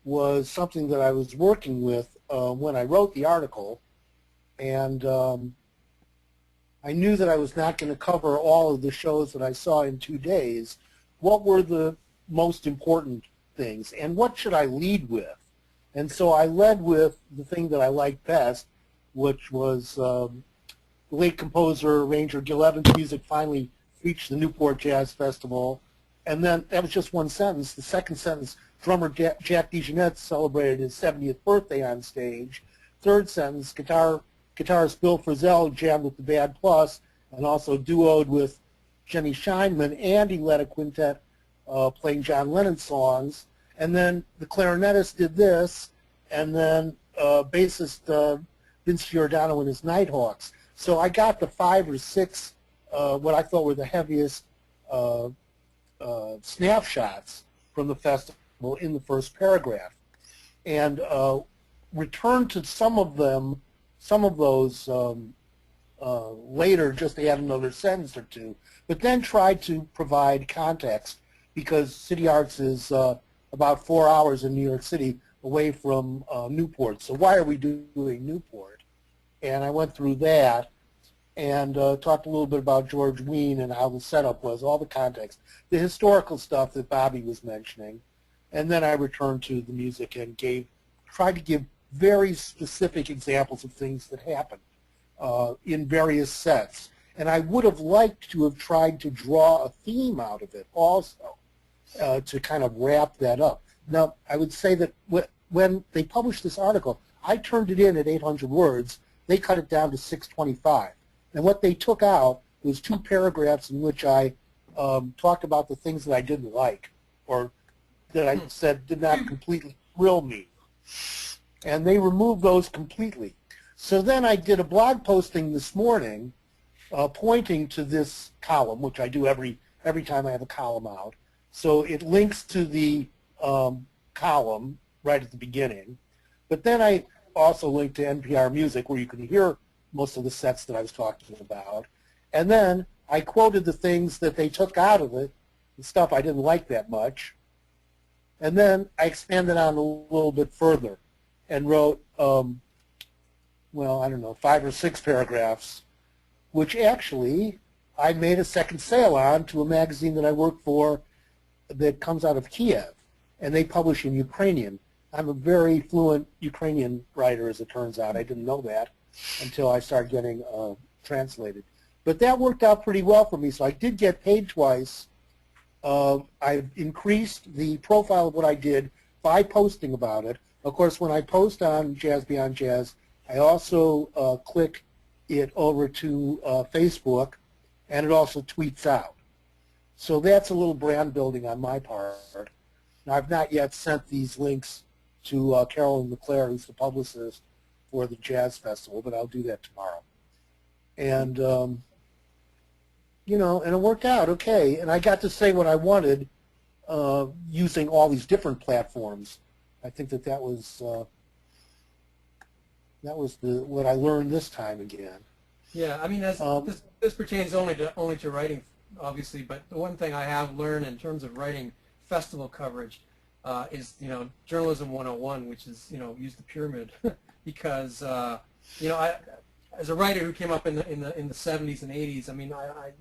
was something that I was working with when I wrote the article, and I knew that I was not going to cover all of the shows that I saw in 2 days. What were the most important things, and what should I lead with? And so I led with the thing that I liked best, which was the late composer, arranger Gil Evans' music finally reached the Newport Jazz Festival. And then that was just one sentence. The second sentence, drummer Jack DeJohnette celebrated his 70th birthday on stage. Third sentence, guitarist Bill Frisell jammed with the Bad Plus and also duoed with Jenny Scheinman, and he led a quintet playing John Lennon songs. And then the clarinetist did this, and then bassist Vince Giordano and his Nighthawks. So I got the 5 or 6 what I thought were the heaviest snapshots from the festival in the first paragraph, and returned to some of those later, just to add another sentence or two, but then tried to provide context, because City Arts is about 4 hours in New York City away from Newport. So why are we doing Newport? And I went through that. and talked a little bit about George Wein and how the setup was, all the context, the historical stuff that Bobby was mentioning. And then I returned to the music and tried to give very specific examples of things that happened in various sets. And I would have liked to have tried to draw a theme out of it also to kind of wrap that up. Now, I would say that when they published this article, I turned it in at 800 words. They cut it down to 625. And what they took out was 2 paragraphs in which I talked about the things that I didn't like or that I said did not completely thrill me. And they removed those completely. So then I did a blog posting this morning pointing to this column, which I do every time I have a column out. So it links to the column right at the beginning. But then I also linked to NPR Music, where you can hear most of the sets that I was talking about. And then I quoted the things that they took out of it, the stuff I didn't like that much. And then I expanded on a little bit further and wrote, well, I don't know, 5 or 6 paragraphs, which actually I made a second sale on to a magazine that I work for that comes out of Kiev, and they publish in Ukrainian. I'm a very fluent Ukrainian writer, as it turns out. I didn't know that until I started getting translated. But that worked out pretty well for me, so I did get paid twice. I've increased the profile of what I did by posting about it. Of course, when I post on Jazz Beyond Jazz, I also click it over to Facebook, and it also tweets out. So that's a little brand building on my part. Now, I've not yet sent these links to Carolyn LeClaire, who's the publicist for the Jazz Festival, but I'll do that tomorrow. And, you know, and it worked out okay. And I got to say what I wanted using all these different platforms. I think that was what I learned this time again. Yeah, I mean, this pertains only to writing, obviously. But the one thing I have learned in terms of writing festival coverage is, you know, journalism 101, which is, you know, use the pyramid, because you know, as a writer who came up in the 70s and 80s, I mean,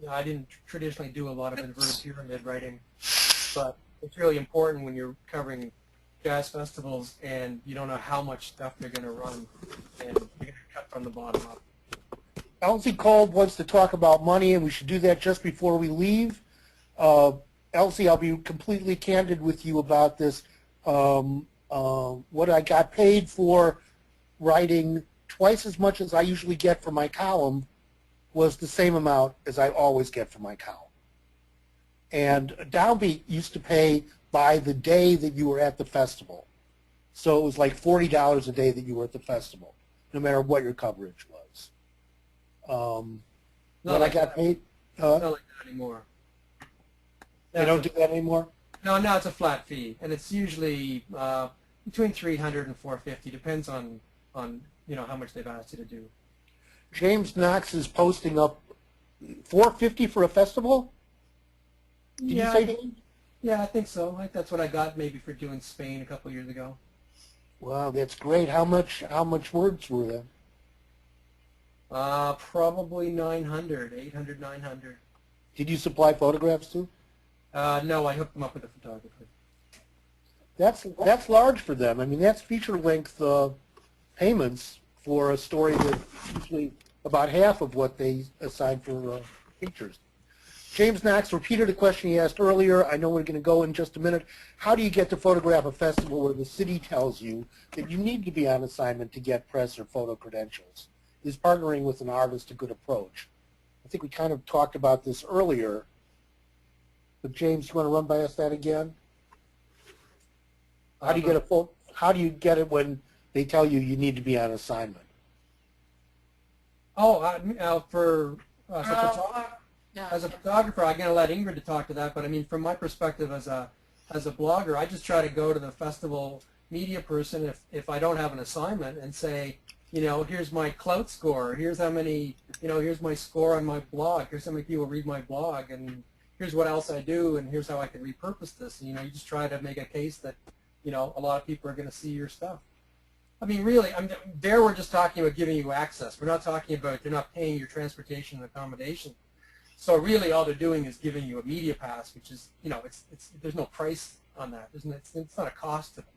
I didn't traditionally do a lot of inverted pyramid writing, but it's really important when you're covering jazz festivals and you don't know how much stuff they're going to run, and you're going to cut from the bottom up. Elsie Kolb wants to talk about money, and we should do that just before we leave. Elsie, I'll be completely candid with you about this. What I got paid for writing twice as much as I usually get for my column was the same amount as I always get for my column. And Downbeat used to pay by the day that you were at the festival. So it was like $40 a day that you were at the festival, no matter what your coverage was. When I got paid... Not like that anymore. They don't do that anymore? No, now it's a flat fee, and it's usually between $300 and $450, depends on you know, how much they've asked you to do. James Knox is posting up $450 for a festival? Did you say that? Yeah, I think so. That's what I got maybe for doing Spain a couple years ago. Wow, that's great. How much words were there? Probably 900, 800, 900. Did you supply photographs too? No, I hooked them up with a photographer. That's large for them. I mean, that's feature-length payments for a story that's usually about half of what they assign for features. James Knox repeated a question he asked earlier. I know we're going to go in just a minute. How do you get to photograph a festival where the city tells you that you need to be on assignment to get press or photo credentials? Is partnering with an artist a good approach? I think we kind of talked about this earlier. But James, you want to run by us that again? How do you get it when they tell you you need to be on assignment? Oh, as a photographer, I'm going to let Ingrid talk to that. But I mean, from my perspective as a blogger, I just try to go to the festival media person if I don't have an assignment and say, you know, here's my clout score. Here's how many, you know, here's my score on my blog. Here's how many people read my blog, and here's what else I do, and here's how I can repurpose this. And, you know, you just try to make a case that, you know, a lot of people are going to see your stuff. I mean, really, there we're just talking about giving you access. We're not talking about they're not paying your transportation and accommodation. So really, all they're doing is giving you a media pass, which is, you know, there's no price on that. It's not a cost to them.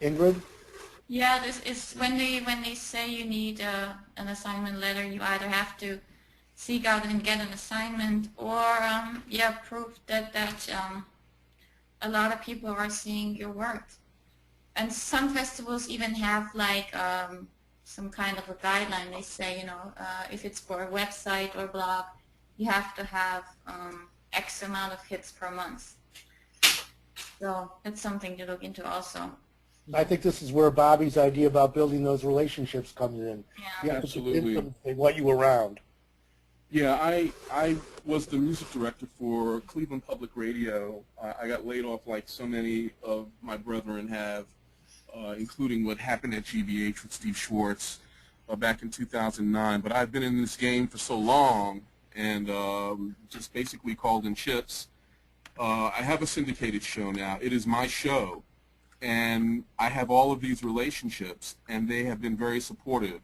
Ingrid? Yeah, this is when they say you need an assignment letter, you either have to seek out and get an assignment, or yeah, proof that a lot of people are seeing your work. And some festivals even have like some kind of a guideline. They say, you know, if it's for a website or blog, you have to have X amount of hits per month. So that's something to look into also. I think this is where Bobby's idea about building those relationships comes in. Yeah. You have to Absolutely. convince them they want you around. Yeah, I was the music director for Cleveland Public Radio. I got laid off like so many of my brethren have, including what happened at GBH with Steve Schwartz back in 2009. But I've been in this game for so long and just basically called in chips. I have a syndicated show now. It is my show. And I have all of these relationships, and they have been very supportive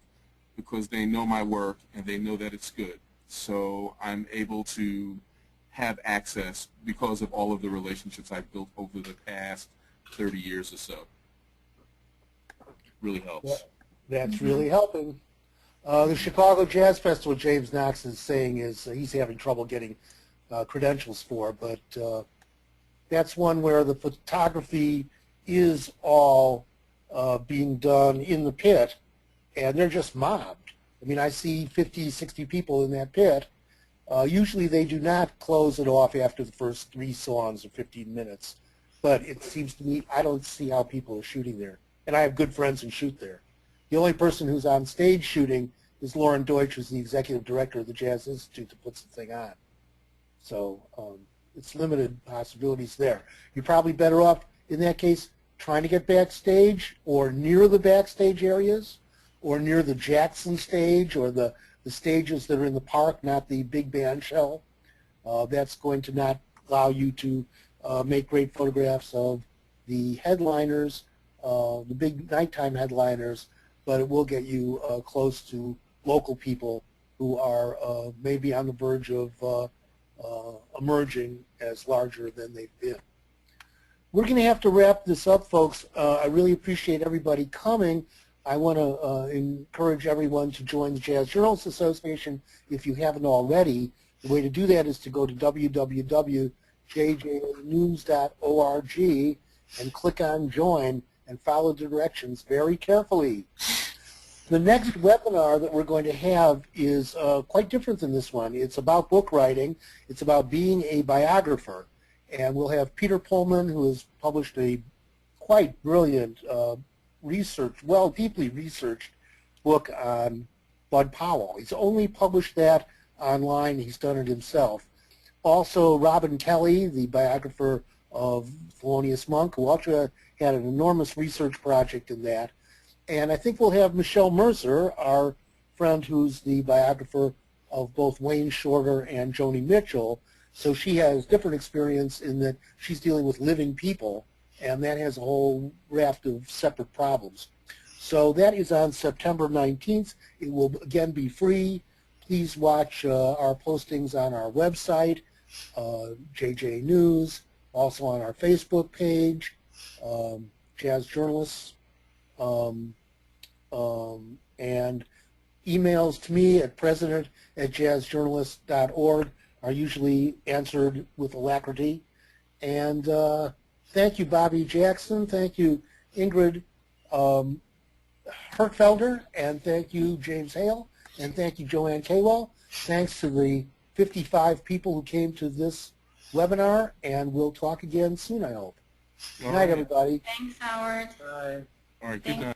because they know my work and they know that it's good. So I'm able to have access because of all of the relationships I've built over the past 30 years or so. Really helps. That's really helping. The Chicago Jazz Festival, James Knox is saying, is he's having trouble getting credentials for, but that's one where the photography is all being done in the pit, and they're just mobbed. I mean, I see 50, 60 people in that pit. Usually they do not close it off after the first 3 songs or 15 minutes, but it seems to me I don't see how people are shooting there. And I have good friends who shoot there. The only person who's on stage shooting is Lauren Deutsch, who's the executive director of the Jazz Institute that puts the thing on. So it's limited possibilities there. You're probably better off, in that case, trying to get backstage or near the backstage areas or near the Jackson stage or the stages that are in the park, not the big band shell. That's going to not allow you to make great photographs of the headliners, the big nighttime headliners, but it will get you close to local people who are maybe on the verge of emerging as larger than they've been. We're going to have to wrap this up, folks. I really appreciate everybody coming. I want to encourage everyone to join the Jazz Journalists Association if you haven't already. The way to do that is to go to www.jjanews.org and click on Join and follow the directions very carefully. The next webinar that we're going to have is quite different than this one. It's about book writing. It's about being a biographer. And we'll have Peter Pullman, who has published a quite brilliant deeply researched book on Bud Powell. He's only published that online. He's done it himself. Also, Robin Kelly, the biographer of Thelonious Monk, who also had an enormous research project in that. And I think we'll have Michelle Mercer, our friend who's the biographer of both Wayne Shorter and Joni Mitchell. So she has different experience in that she's dealing with living people, and that has a whole raft of separate problems. So that is on September 19th. It will again be free. Please watch our postings on our website, JJA News, also on our Facebook page, Jazz Journalists, and emails to me at president@jazzjournalist.org are usually answered with alacrity. And thank you, Bobby Jackson. Thank you, Ingrid Hertfelder. And thank you, James Hale. And thank you, Joanne Kaywell. Thanks to the 55 people who came to this webinar. And we'll talk again soon, I hope. Good night, everybody. Thanks, Howard. Bye. All right, good night.